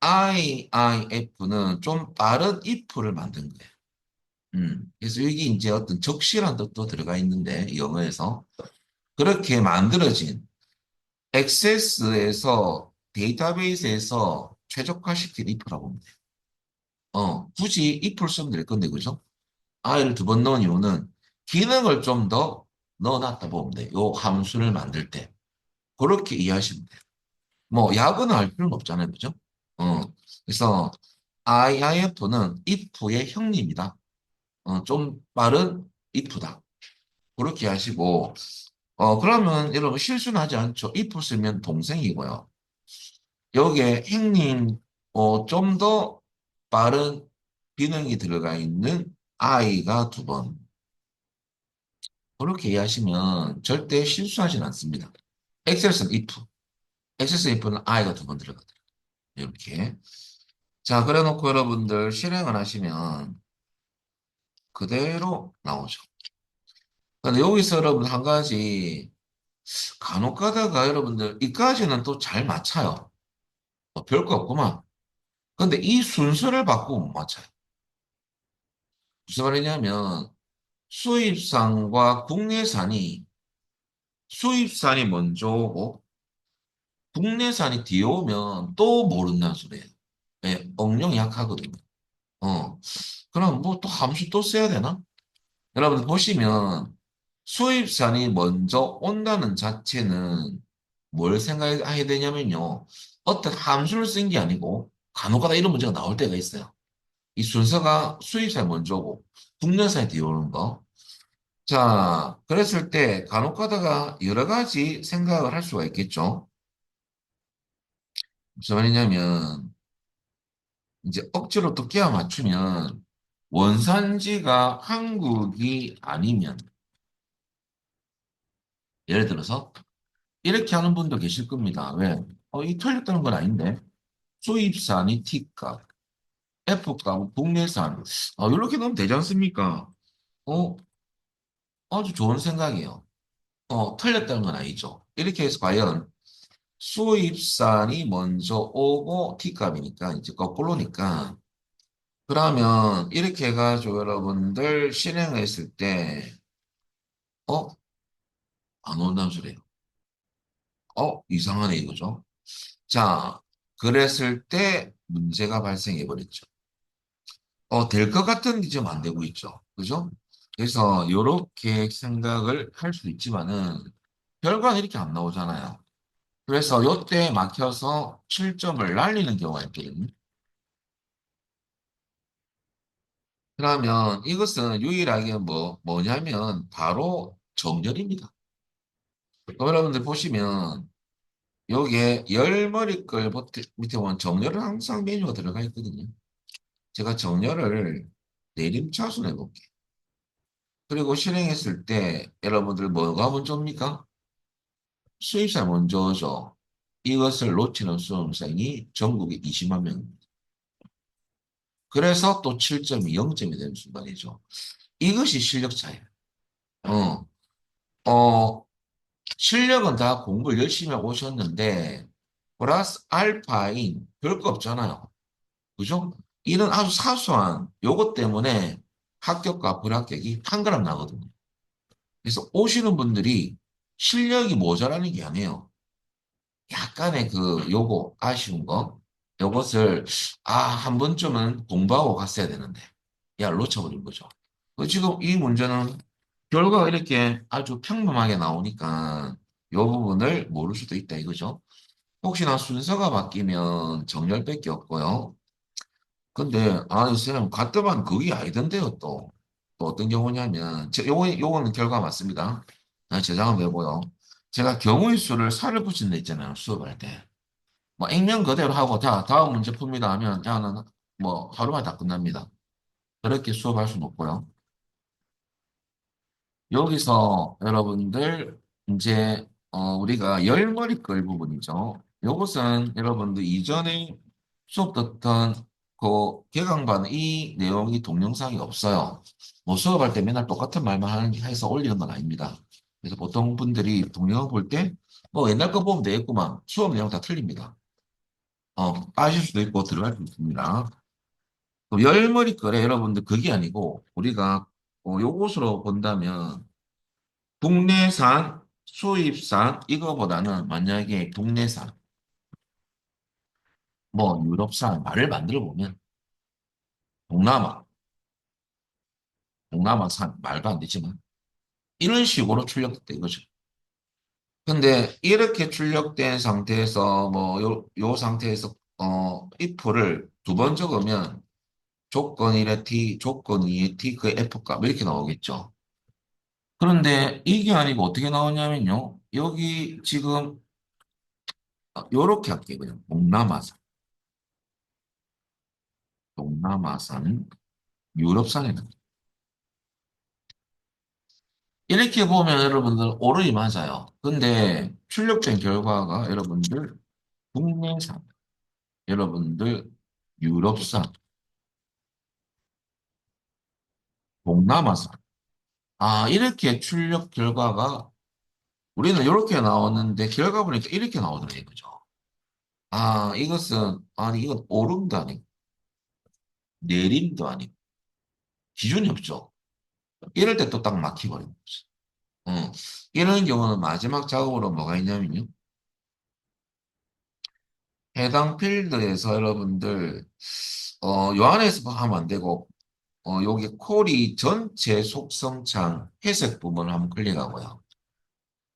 IIF는 좀 빠른 if를 만든 거예요. 그래서 여기 이제 어떤 적시란 뜻도 들어가 있는데 영어에서 그렇게 만들어진 액세스에서 데이터베이스에서 최적화시킨 if라고 보면 돼요. 굳이 if를 쓰면 될 건데 그죠? I를 두 번 넣은 이유는 기능을 좀 더 넣어놨다 보면 돼요. 요 함수를 만들 때. 그렇게 이해하시면 돼요. 뭐 야근을 할 필요는 없잖아요. 그죠? 어, 그래서 IIF는 if의 형님이다. 좀 빠른 if다. 그렇게 하시고 그러면 여러분 실수는 하지 않죠. if 쓰면 동생이고요. 여기에 형님 좀 더 빠른 기능이 들어가 있는 I가 두 번. 그렇게 이해하시면 절대 실수하진 않습니다. 엑셀은 if, 엑셀 if는 I가 두 번 들어가요. 이렇게. 자, 그래 놓고 여러분들 실행을 하시면 그대로 나오죠. 근데 여기서 여러분 한 가지 간혹 가다가 여러분들 이까지는 또 잘 맞춰요. 별거 없구만. 근데 이 순서를 바꾸면 못 맞춰요. 무슨 말이냐면 수입산과 국내산이 수입산이 먼저 오고 국내산이 뒤에 오면 또 모른다는 소리예요. 예, 응용이 약하거든요. 어. 그럼 뭐 또 함수 또 써야 되나? 여러분 보시면 수입산이 먼저 온다는 자체는 뭘 생각해야 되냐면요. 어떤 함수를 쓴 게 아니고 간혹가다 이런 문제가 나올 때가 있어요. 이 순서가 수입산이 먼저 오고 국내산이 뒤에 오는 거. 자, 그랬을 때 간혹가다가 여러 가지 생각을 할 수가 있겠죠. 무슨 말이냐면 이제 억지로 또 끼워 맞추면 원산지가 한국이 아니면 예를 들어서 이렇게 하는 분도 계실 겁니다. 왜? 이 틀렸다는 건 아닌데 수입산이 T값, F값은 국내산. 이렇게 넣으면 되지 않습니까? 어, 아주 좋은 생각이에요. 틀렸다는 건 아니죠. 이렇게 해서 과연 수입산이 먼저 오고 T값이니까 이제 거꾸로니까 그러면 이렇게 해가지고 여러분들 실행했을 때 어? 안 온다는 소리예요. 이상하네 이거죠. 자, 그랬을 때 문제가 발생해 버렸죠. 될 것 같은데 지금 안 되고 있죠. 그죠? 그래서 이렇게 생각을 할 수 있지만은 결과는 이렇게 안 나오잖아요. 그래서 요때 막혀서 7점을 날리는 경우가 있거든요. 그러면 이것은 유일하게 뭐냐면 바로 정렬입니다. 그럼 여러분들 보시면 여기에 열 머리 끌 밑에 보면 정렬은 항상 메뉴가 들어가 있거든요. 제가 정렬을 내림차순 해볼게요. 그리고 실행했을 때 여러분들 뭐가 먼저입니까? 수입사 먼저죠. 이것을 놓치는 수험생이 전국에 20만 명입니다. 그래서 또 7점이 0점이 되는 순간이죠. 이것이 실력 차이예요. 어, 어, 실력은 다 공부를 열심히 하고 오셨는데, 플러스 알파인 별거 없잖아요. 그죠? 이런 아주 사소한 요것 때문에 합격과 불합격이 한 그램 나거든요. 그래서 오시는 분들이 실력이 모자라는 게 아니에요. 약간의 그 요거 아쉬운 거 요것을 한 번쯤은 공부하고 갔어야 되는데 야 놓쳐버린 거죠. 지금 이 문제는 결과가 이렇게 아주 평범하게 나오니까 요 부분을 모를 수도 있다 이거죠. 혹시나 순서가 바뀌면 정렬밖에 없고요. 근데 선생님 갔더만 그게 아니던데요 또. 또 어떤 경우냐면 요거는 결과 맞습니다. 제가 한번 해보요. 제가 경우의 수를 살을 붙인 데 있잖아요 수업할 때. 뭐 액면 그대로 하고 자 다음 문제 풉니다 하면 야는 뭐 하루만 다 끝납니다. 그렇게 수업할 수는 없고요. 여기서 여러분들 이제 우리가 열머리끌 부분이죠. 요것은 여러분들 이전에 수업 듣던 그 개강반 이 내용이 동영상이 없어요. 뭐 수업할 때 맨날 똑같은 말만 해서 올리는 건 아닙니다. 그래서 보통 분들이 동영상 볼 때 뭐 옛날 거 보면 되겠구만 수업 내용 다 틀립니다. 빠질 수도 있고 들어갈 수도 있습니다. 그럼 열머리끌에 여러분들 그게 아니고 우리가 요것으로 본다면 국내산, 수입산 이거보다는 만약에 국내산, 뭐 유럽산 말을 만들어 보면 동남아, 동남아산 말도 안 되지만 이런 식으로 출력됐다 이거죠. 근데 이렇게 출력된 상태에서 뭐 요 상태에서 if를 두 번 적으면 조건 1의 t, 조건 2의 t, 그 f값 이렇게 나오겠죠. 그런데 이게 아니고 어떻게 나오냐면요. 여기 지금 요렇게 할게요. 그냥 동남아산, 동남아산, 유럽산에는 이렇게 보면 여러분들 오름이 맞아요. 근데 출력된 결과가 여러분들 국내산, 여러분들 유럽산, 동남아산. 이렇게 출력 결과가 우리는 이렇게 나왔는데 결과 보니까 이렇게 나오더래요. 그죠? 이것은 아니 이건 오름도 아니고 내림도 아니고 기준이 없죠. 이럴 때 또 딱 막히버리는 거죠. 이런 경우는 마지막 작업으로 뭐가 있냐면요. 해당 필드에서 여러분들 요 안에서 하면 안 되고 여기 콜이 전체 속성창 회색 부분을 한번 클릭하고요.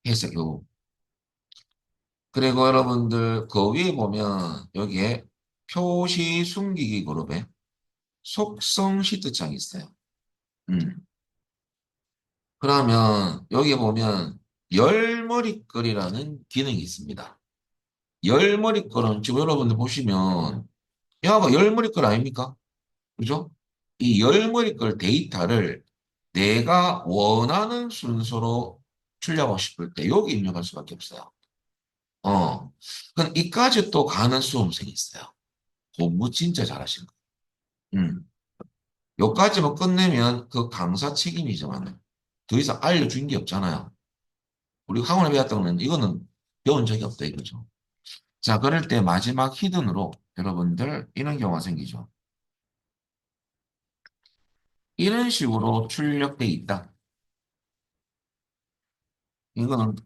회색 요. 그리고 여러분들 그 위에 보면 여기에 표시 숨기기 그룹에 속성 시트 창이 있어요. 음. 그러면 여기 보면 열머리글이라는 기능이 있습니다. 열머리글은 지금 여러분들 보시면 야가 열머리글 아닙니까? 그죠? 이 열머리글 데이터를 내가 원하는 순서로 출력하고 싶을 때 여기 입력할 수밖에 없어요. 그럼 이까지 또 가는 수험생이 있어요. 공부 진짜 잘하시는 거. 음. 요까지만 끝내면 그 강사 책임이지만 더 이상 알려준 게 없잖아요. 우리 학원에 배웠던 거는 이거는 배운 적이 없다 이거죠. 자, 그럴 때 마지막 히든으로 여러분들 이런 경우가 생기죠. 이런 식으로 출력돼 있다. 이거는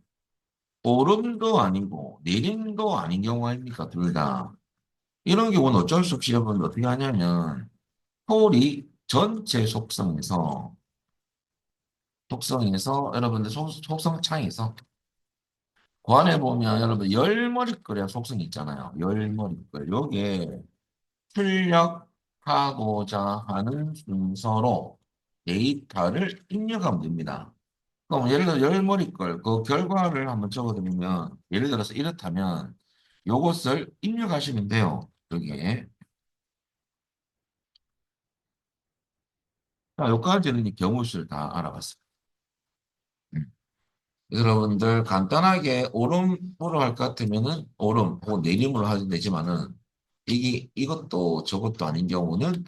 오름도 아니고 내림도 아닌 경우 아닙니까? 둘 다. 이런 경우는 어쩔 수 없이 여러분 어떻게 하냐면 폴이 전체 속성에서 여러분들 속성 창에서 그 안에 보면 여러분 열머리글의 속성이 있잖아요. 열머리글. 요게 출력하고자 하는 순서로 데이터를 입력하면 됩니다. 그럼 예를 들어 열머리글 그 결과를 한번 적어드리면 예를 들어서 이렇다면 요것을 입력하시면 돼요. 여기에. 자, 여기까지는 이 경우수를 다 알아봤습니다. 음. 여러분들 간단하게 오름으로 할 것 같으면은 오름 혹은 내림으로 하면 되지만은 이것도 저것도 아닌 경우는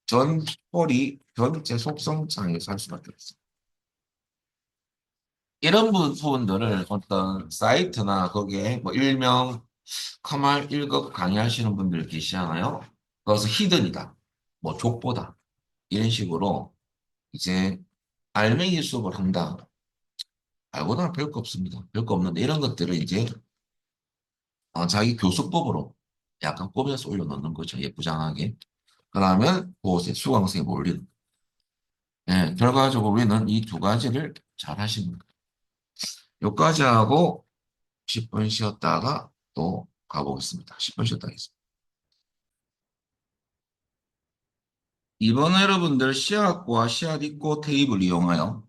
전 폴이 전체 속성 창에서 할 수밖에 없어요. 이런 부분들을 어떤 사이트나 거기에 뭐 일명 커말 1급 강의하시는 분들 계시잖아요. 그것은 히든이다. 뭐 족보다. 이런 식으로 이제 알맹이 수업을 한다. 알고는 별거 없습니다. 별거 없는데 이런 것들을 이제 자기 교수법으로 약간 꾸며서 올려놓는 거죠. 예쁘장하게. 그러면 그곳에 수강생이 몰리는. 예, 결과적으로 우리는 이 두 가지를 잘 하시는 거예요. 여기까지 하고 10분 쉬었다가 또 가보겠습니다. 10분 쉬었다 하겠습니다. 이번 여러분들 시약과 시약입고 테이블 이용하여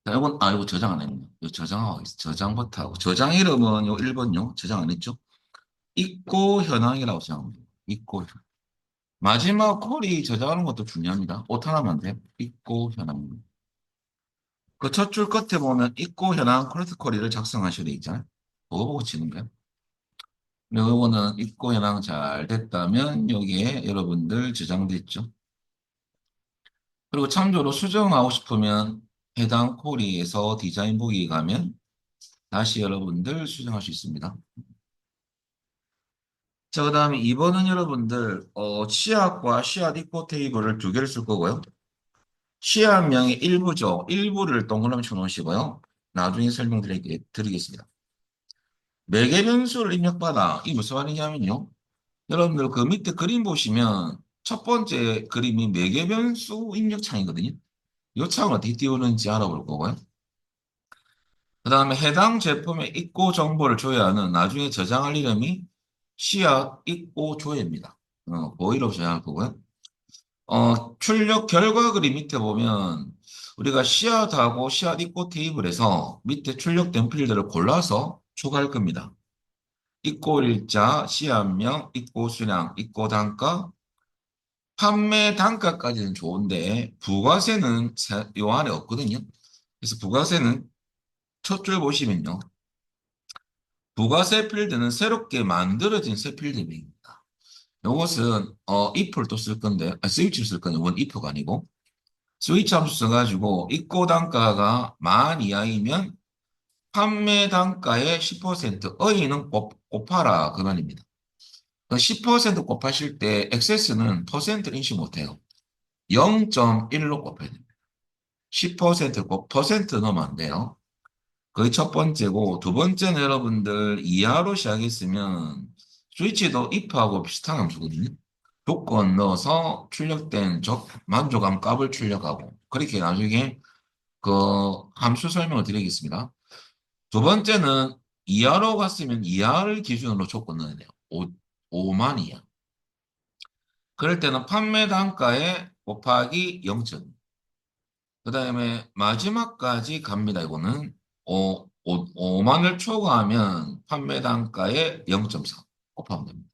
자, 이거 저장 안 했네. 이거 저장하고 있어. 저장부터 하고. 저장 이름은 요 1번요. 저장 안 했죠? 입고 현황이라고 생각합니다. 입고 현황. 마지막 콜이 저장하는 것도 중요합니다. 오타나면 안 돼요. 입고 현황. 그 첫 줄 끝에 보면 입고 현황 콜렉트 쿼리를 작성하셔야 돼 있잖아요. 그거 보고 치는 거예요. 요거는 입고 현황 잘 됐다면 여기에 여러분들 저장됐죠. 그리고 참조로 수정하고 싶으면 해당 쿼리에서 디자인 보기 가면 다시 여러분들 수정할 수 있습니다. 자, 그 다음에 2번은 여러분들 치약과 씨앗 입고 테이블을 두 개를 쓸 거고요. 치약명의 일부죠. 일부를 동그라미 쳐놓으시고요. 나중에 설명드리겠습니다. 매개 변수를 입력받아. 이 무슨 말이냐면요. 여러분들 그 밑에 그림 보시면 첫 번째 그림이 매개 변수 입력 창이거든요. 이 창을 어떻게 띄우는지 알아볼 거고요. 그 다음에 해당 제품의 입고 정보를 조회하는 나중에 저장할 이름이 씨앗 입고 조회입니다. 보이로 저장할 거고요. 출력 결과 그림 밑에 보면 우리가 씨앗하고 씨앗 입고 테이블에서 밑에 출력된 필드를 골라서 추가할 겁니다. 입고 일자, 씨앗명, 입고 수량, 입고 단가, 판매 단가까지는 좋은데 부가세는 요 안에 없거든요. 그래서 부가세는 첫 줄 보시면요. 부가세 필드는 새롭게 만들어진 세 필드입니다. 이것은 if를 또 쓸 건데 스위치를 쓸 건데 이건 if가 아니고 스위치 함수 써가지고 입고 단가가 만 이하이면 판매 단가의 10% 어이는 곱하라 그 말입니다. 10% 곱하실 때 액세스는 퍼센트 인식 못해요. 0.1로 곱해야 됩니다. 10% 퍼센트 넣으면 안 돼요. 그게 첫 번째고 두 번째는 여러분들 이하로 시작했으면 스위치도 if하고 비슷한 함수거든요. 조건 넣어서 출력된 만족함 값을 출력하고 그렇게 나중에 그 함수 설명을 드리겠습니다. 두 번째는 이하로 갔으면 이하를 기준으로 조건 넣어야 돼요. 5만 이하. 그럴 때는 판매 단가에 곱하기 0점. 그 다음에 마지막까지 갑니다. 이거는 5만을 초과하면 판매 단가에 0.4 곱하면 됩니다.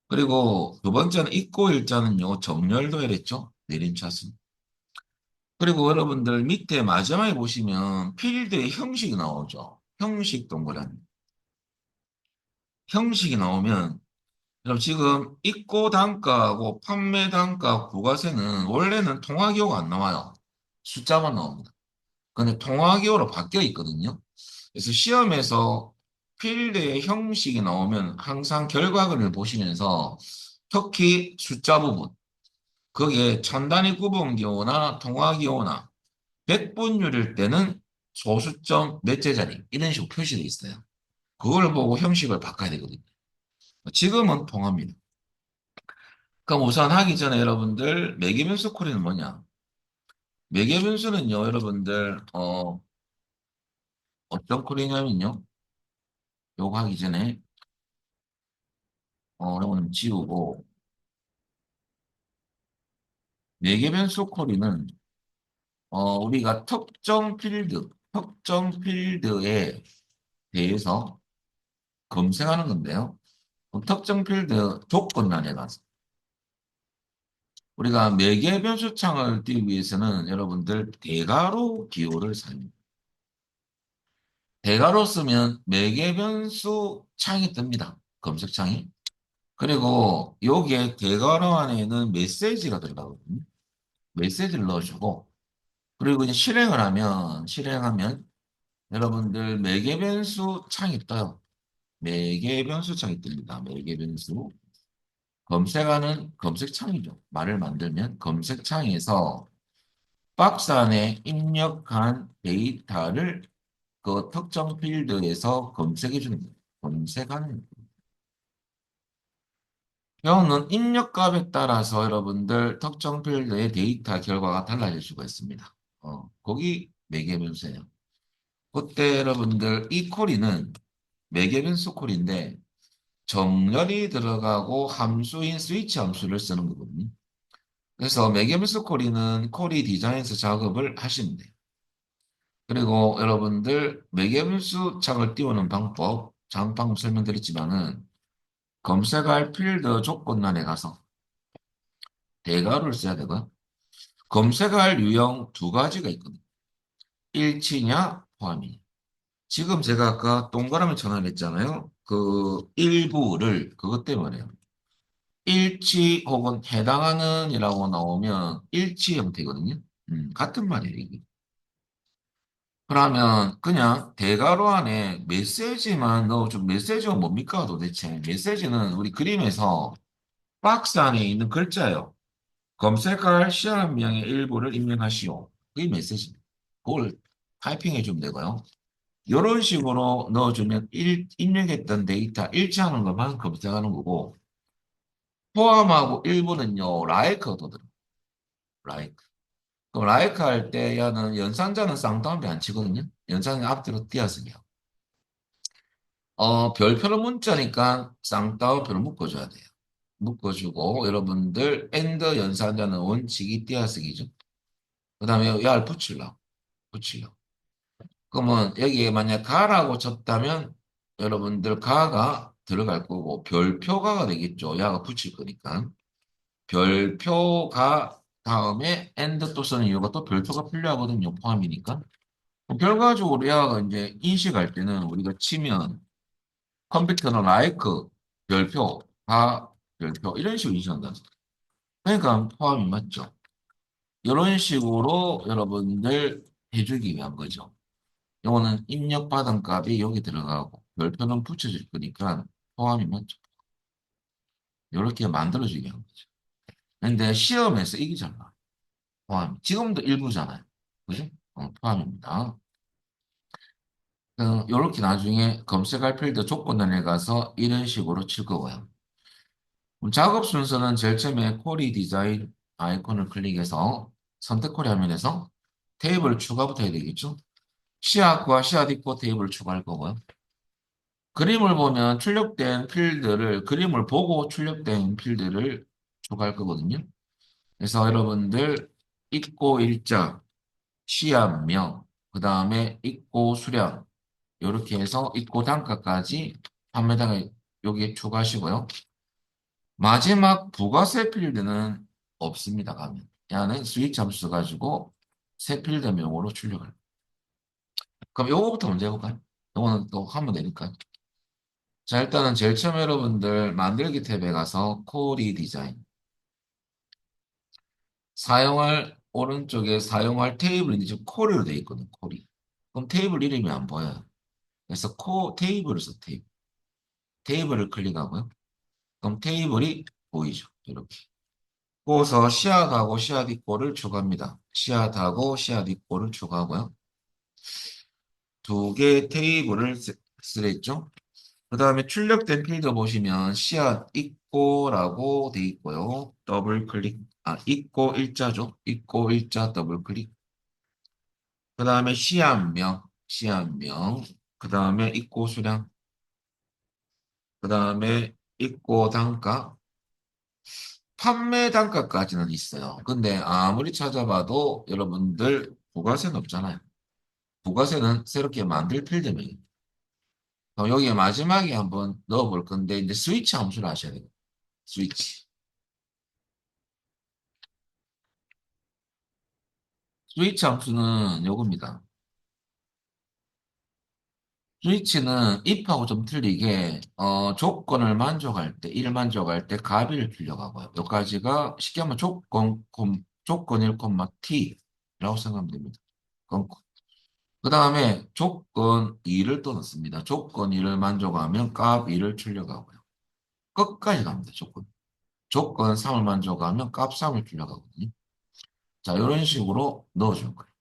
그리고 두 번째는 입고 일자는요. 정렬도열했죠. 내림차순. 그리고 여러분들 밑에 마지막에 보시면 필드의 형식이 나오죠. 형식 동그라미. 형식이 나오면 그럼 지금 입고 단가하고 판매 단가 부가세는 원래는 통화기호가 안 나와요. 숫자만 나옵니다. 근데 통화기호로 바뀌어 있거든요. 그래서 시험에서 필드의 형식이 나오면 항상 결과글을 보시면서 특히 숫자 부분, 거기에 천단위 구분기호나 통화기호나 백분율일 때는 소수점 몇째 자리 이런 식으로 표시되어 있어요. 그걸 보고 형식을 바꿔야 되거든요. 지금은 통합니다. 그럼 우선 하기 전에 여러분들 매개변수 콜리는 뭐냐? 매개변수는요, 여러분들 어떤 콜이냐면요. 요거 하기 전에 요거는 지우고 매개변수 콜리는 우리가 특정 필드에 대해서 검색하는 건데요. 그럼 특정 필드 조건란에 가서 우리가 매개 변수 창을 띄우기 위해서는 여러분들 대괄호 기호를 사용합니다. 대괄호 쓰면 매개 변수 창이 뜹니다. 검색창이. 그리고 여기에 대괄호 안에는 메시지가 들어가거든요. 메시지를 넣어주고, 그리고 이제 실행하면 여러분들 매개 변수 창이 떠요. 매개 변수 창이 뜹니다. 매개 변수. 검색하는 검색창이죠. 말을 만들면 검색창에서 박스 안에 입력한 데이터를 그 특정 필드에서 검색해 주는 거예요. 검색하는 거예요. 이거는 입력값에 따라서 여러분들 특정 필드의 데이터 결과가 달라질 수가 있습니다. 거기 매개변수예요. 그때 여러분들 이 콜이는 매개변수 콜인데 정렬이 들어가고 함수인 스위치 함수를 쓰는 거거든요. 그래서 매개변수 콜이는 콜이 디자인에서 작업을 하시면 돼요. 그리고 여러분들 매개변수 창을 띄우는 방법, 방금 설명드렸지만은 검색할 필드 조건란에 가서 대괄호를 써야 되고요. 검색할 유형 두 가지가 있거든요. 일치냐, 포함이냐. 지금 제가 아까 동그라미 전환했잖아요. 그 일부를 그것 때문에요. 일치 혹은 해당하는이라고 나오면 일치 형태거든요. 같은 말이에요, 이게. 그러면 그냥 대괄호 안에 메시지만 넣어주면 메시지가 뭡니까 도대체? 메시지는 우리 그림에서 박스 안에 있는 글자예요. 검색할 시험명의 일부를 입력하시오. 그게 메시지입니다. 그걸 타이핑해 주면 되고요. 이런 식으로 넣어주면 입력했던 데이터 일치하는 것만 검색하는 거고 포함하고 일부는요 라이크가 더 들어요. 라이크. 그럼 라이크 할 때 야는 연산자는 쌍따옴이 안 치거든요. 연산은 앞뒤로 띄어쓰기요. 별표로 문자니까 쌍따옴표를 묶어줘야 돼요. 묶어주고 여러분들 엔더 연산자는 원칙이 띄어쓰기죠. 그 다음에 야를 붙이려고. 그러면 여기에 만약 가라고 쳤다면 여러분들 가가 들어갈 거고 별표가가 되겠죠. 야가 붙일 거니까. 별표가 다음에 엔드 또 쓰는 이유가 또 별표가 필요하거든요. 포함이니까. 그럼 결과적으로 야가 이제 인식할 때는 우리가 치면 컴퓨터는 라이크, 별표, 가, 별표 이런 식으로 인식한다. 그러니까 포함이 맞죠. 이런 식으로 여러분들 해주기 위한 거죠. 요거는 입력받은 값이 여기 들어가고 별표는 붙여질 거니까 포함이 맞죠. 이렇게 만들어주게 한 거죠. 근데 시험에서 이게 잘 나와요. 포함. 지금도 일부잖아요. 그죠? 포함입니다. 이렇게 나중에 검색할 필드 조건란에 가서 이런 식으로 칠 거고요. 그럼 작업 순서는 제일 처음에 쿼리 디자인 아이콘을 클릭해서 선택 쿼리 화면에서 테이블 추가부터 해야 되겠죠? 시앗과 시앗 있고 테이블 추가할 거고요. 그림을 보면 출력된 필드를 그림을 보고 출력된 필드를 추가할 거거든요. 그래서 여러분들 읽고 일자, 시합명, 그 다음에 읽고 수량 이렇게 해서 읽고 단가까지 판매당에 여기에 추가하시고요. 마지막 부가세 필드는 없습니다. 가면 야는 스위치 함수 가지고 새 필드명으로 출력을. 그럼 요거부터 먼저 해볼까요? 요거는 또 하면 되니까. 자, 일단은 제일 처음 여러분들 만들기 탭에 가서 코리 디자인. 오른쪽에 사용할 테이블이 지금 코리로 되어 있거든요. 코리. 그럼 테이블 이름이 안 보여요. 그래서 테이블을 써, 테이블. 테이블을 클릭하고요. 그럼 테이블이 보이죠. 이렇게. 그래서 시앗하고 시앗 이꼴을 추가합니다. 시앗하고 시앗 이꼴을 추가하고요. 두 개의 테이블을 쓰랬죠. 그 다음에 출력된 필드 보시면 씨앗 있고라고 돼 있고요. 더블 클릭, 있고 일자죠. 있고 일자 더블 클릭. 그 다음에 씨앗명. 그 다음에 있고 수량. 그 다음에 있고 단가. 판매 단가까지는 있어요. 근데 아무리 찾아봐도 여러분들 부가세는 없잖아요. 부가세는 새롭게 만들 필드명이에요. 그럼 여기에 마지막에 한번 넣어볼 건데 이제 스위치 함수를 아셔야 돼요. 스위치. 스위치 함수는 요겁니다. 스위치는 if하고 좀 틀리게 조건을 만족할 때, 일 만족할 때 가비를 빌려가고요 여기까지가 쉽게 하면 조건 1, t라고 생각하면 됩니다. 그 다음에 조건 2를 또 넣습니다. 조건 2를 만족하면 값 2를 출력하고요. 끝까지 갑니다. 조건 3을 만족하면 값 3을 출력하거든요. 자, 이런 식으로 넣어줄 거예요.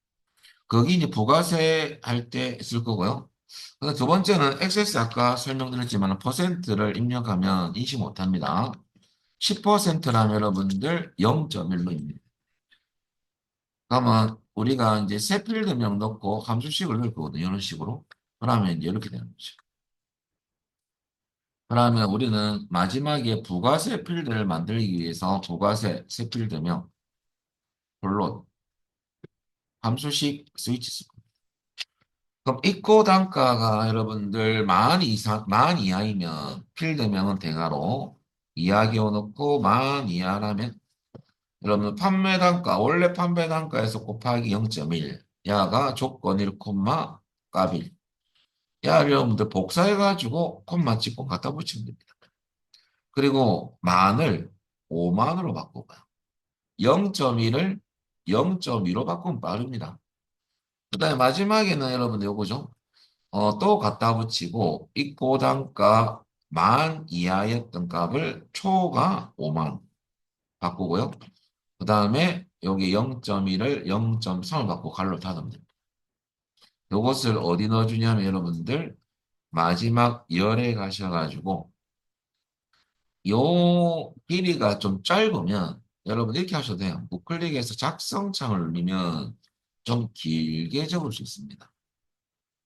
거기 이제 부가세 할 때 쓸 거고요. 그다음 두 번째는 액세스 아까 설명드렸지만 퍼센트를 입력하면 인식 못합니다. 10%라면 여러분들 0.1로 입니다. 그러면 우리가 이제 세 필드명 넣고 함수식을 넣을 거거든요. 이런 식으로. 그러면 이제 이렇게 되는 거죠. 그러면 우리는 마지막에 부가세 필드를 만들기 위해서 부가세 세 필드명 본론 함수식 스위치 쓸 거예요. 그럼 입고 단가가 여러분들 만 이하이면 필드명은 대괄호 이하 기호넣고 만 이하라면 여러분 판매 단가 원래 판매 단가에서 곱하기 0.1 야가 조건 1, 값 1. 야 여러분들 복사해가지고 콤마 찍고 갖다 붙이면 됩니다. 그리고 만을 5만으로 바꿔봐요. 0.1을 0.2로 바꾸면 빠릅니다. 그 다음에 마지막에는 여러분 요거죠. 또 갖다 붙이고 입고 단가 만 이하였던 값을 초가 5만 바꾸고요. 그 다음에 여기 0.1을 0.3을 바꾸고 가로 닫으면 됩니다. 요것을 어디 넣어주냐면 여러분들 마지막 열에 가셔가지고 요 길이가 좀 짧으면 여러분 이렇게 하셔도 돼요. 우클릭해서 작성창을 누르면 좀 길게 적을 수 있습니다.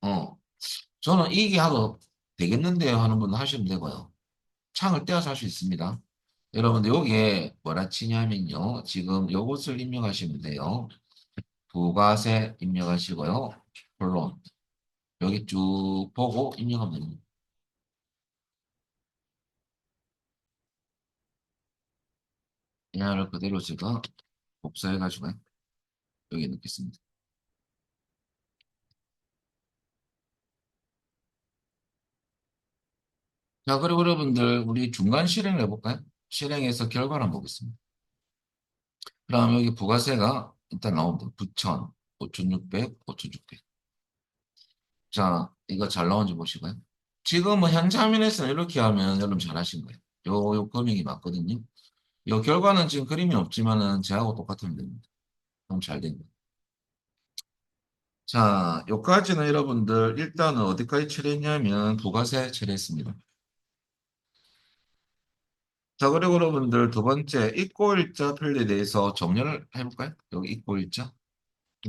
어, 저는 이게 하도 되겠는데요 하는 분은 하시면 되고요. 창을 떼어서 할 수 있습니다. 여러분들 요게 뭐라 치냐면요. 지금 요것을 입력하시면 돼요. 부가세 입력하시고요. 본론 여기 쭉 보고 입력하면 됩니다. 얘를 그대로 제가 복사해가지고 여기 넣겠습니다. 자, 그리고 여러분들 우리 중간 실행을 해볼까요? 실행해서 결과를 한번 보겠습니다. 그럼 여기 부가세가 일단 나옵니다. 9천, 5,600, 5,600. 자, 이거 잘 나온지 보시고요. 지금은 현재 화면에서 이렇게 하면 여러분 잘하신 거예요. 요 금액이 맞거든요. 요 결과는 지금 그림이 없지만은 제하고 똑같으면 됩니다. 그럼 잘 된 거예요. 자, 요까지는 여러분들 일단은 어디까지 처리했냐면 부가세 처리했습니다. 자, 그리고 여러분들 두 번째 입고일자 편리에 대해서 정렬을 해볼까요? 여기 입고일자.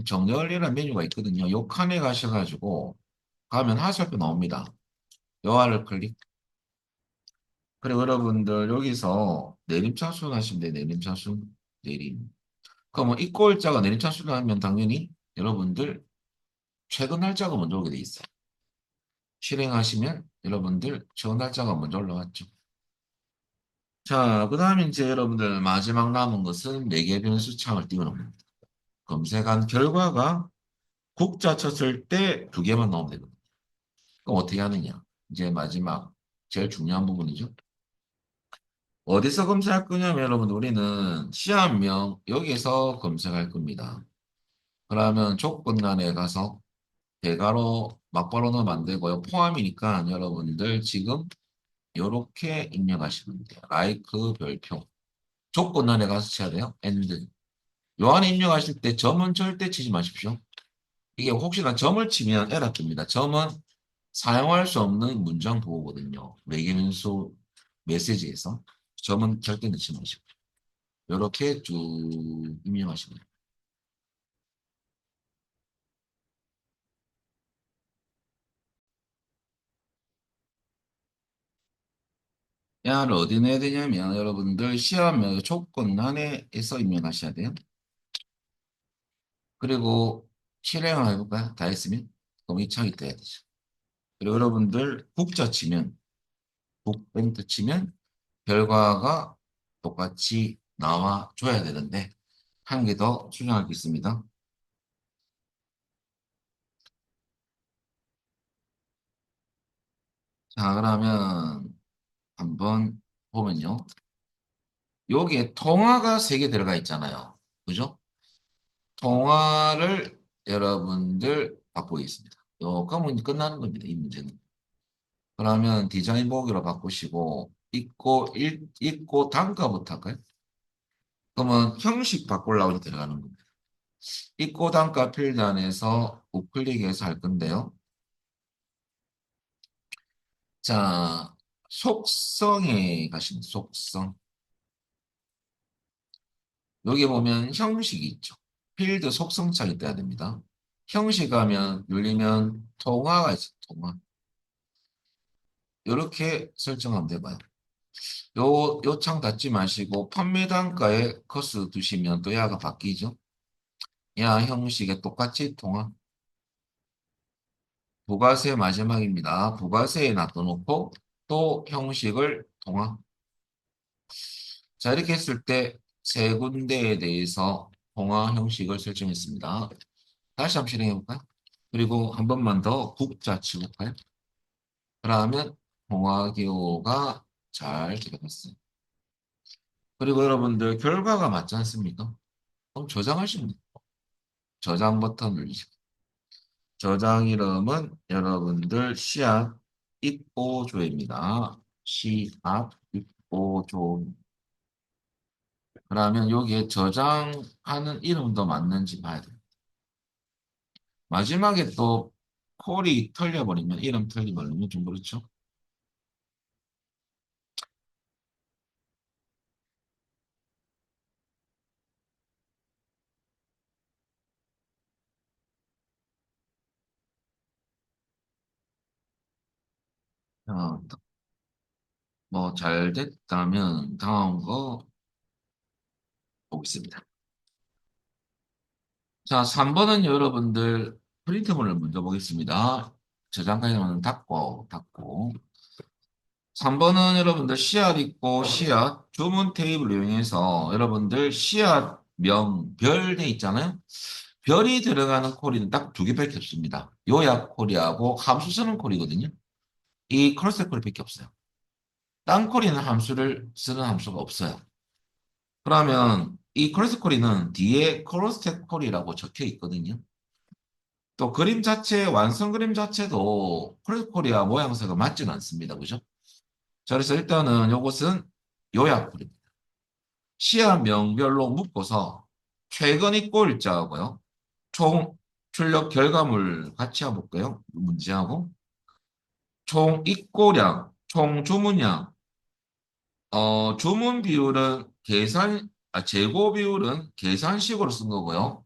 정렬이라는 메뉴가 있거든요. 요 칸에 가셔가지고 가면 하수표 나옵니다. 요하를 클릭. 그리고 여러분들 여기서 내림차순 하시면 돼요. 내림차순, 내림. 그러면 입고일자가 내림차순 하면 당연히 여러분들 최근 날짜가 먼저 오게 돼 있어요. 실행하시면 여러분들 최근 날짜가 먼저 올라왔죠. 자, 그 다음에 이제 여러분들 마지막 남은 것은 매개 변수 창을 띄우는 겁니다. 검색한 결과가 국자 쳤을 때 두 개만 나오면 되거든요. 그럼 어떻게 하느냐? 이제 마지막 제일 중요한 부분이죠. 어디서 검색할 거냐면 여러분 우리는 시험명 여기서 검색할 겁니다. 그러면 조건란에 가서 대괄호 막바로는 만들고요. 포함이니까 여러분들 지금 이렇게 입력하시면 돼요. 라이크 별표. 조건란에 가서 쳐야 돼요. 엔드. 요 안에 입력하실 때 점은 절대 치지 마십시오. 이게 혹시나 점을 치면 에러 뜹니다. 점은 사용할 수 없는 문장 보호거든요. 매개문수 메시지에서 점은 절대 넣지 마시고 이렇게 쭉 입력하시면 돼요. 얘를 어디 내야 되냐면 여러분들 시험 조건 안에서 입력하셔야 돼요. 그리고 실행을 해볼까요? 다 했으면 그럼 이 창이 떠야 되죠. 그리고 여러분들 국자 치면 북뱅트 치면 결과가 똑같이 나와줘야 되는데 한 개 더 수정할 게 있습니다. 자, 그러면 한번 보면요. 여기에 통화가 3개 들어가 있잖아요. 그죠? 통화를 여러분들 바꾸겠습니다. 요거면 끝나는 겁니다. 이 문제는. 그러면 디자인 보기로 바꾸시고 읽고 단가부터 할까요? 그러면 형식 바꾸려고 들어가는 겁니다. 읽고 단가 필드안에서 우클릭해서 할 건데요. 자, 속성에 가시면 속성. 여기 보면 형식이 있죠. 필드 속성창이 떠야 됩니다. 형식하면 눌리면 통화가 있어. 통화. 이렇게 설정하면 되고요. 요 창 닫지 마시고 판매 단가에 커서 두시면 또 야가 바뀌죠. 야 형식에 똑같이 통화. 부가세 마지막입니다. 부가세에 놔둬놓고 또 형식을 통화. 자 이렇게 했을 때 세 군데에 대해서 통화 형식을 설정했습니다. 다시 한번 실행해 볼까요? 그리고 한 번만 더 국자 치고 볼까요? 그러면 통화 기호가 잘 들어갔어요. 그리고 여러분들 결과가 맞지 않습니까? 그럼 저장하시면 돼요. 저장 버튼 누르시고. 저장 이름은 여러분들 씨앗 입고조입니다. 씨앗 입고조. 그러면 여기에 저장하는 이름도 맞는지 봐야 돼요. 마지막에 또 콜이 털려버리면 이름 털려버리면 좀 그렇죠. 뭐 잘 됐다면 다음 거 보겠습니다. 자, 3번은 여러분들 프린트물을 먼저 보겠습니다. 저장까지는 닫고. 3번은 여러분들 씨앗 있고 씨앗 주문 테이블을 이용해서 여러분들 씨앗 별 돼 있잖아요. 별이 들어가는 콜이 딱 2개밖에 없습니다. 요약 콜이하고 함수 쓰는 콜이거든요. 이 크로스 콜밖에 없어요. 딴 콜이는 함수를 쓰는 함수가 없어요. 그러면 이 크로스 콜이는 뒤에 크로스 콜이라고 적혀 있거든요. 또 그림 자체, 완성 그림 자체도 크로스 콜이와 모양새가 맞지는 않습니다. 그죠? 자, 그래서 일단은 이것은 요약풀입니다. 시야 명별로 묶어서 최근 입고 일자하고요. 총 출력 결과물 같이 해볼까요? 문제하고. 총 입고량, 총 주문량, 주문 비율은 재고 비율은 계산식으로 쓴 거고요.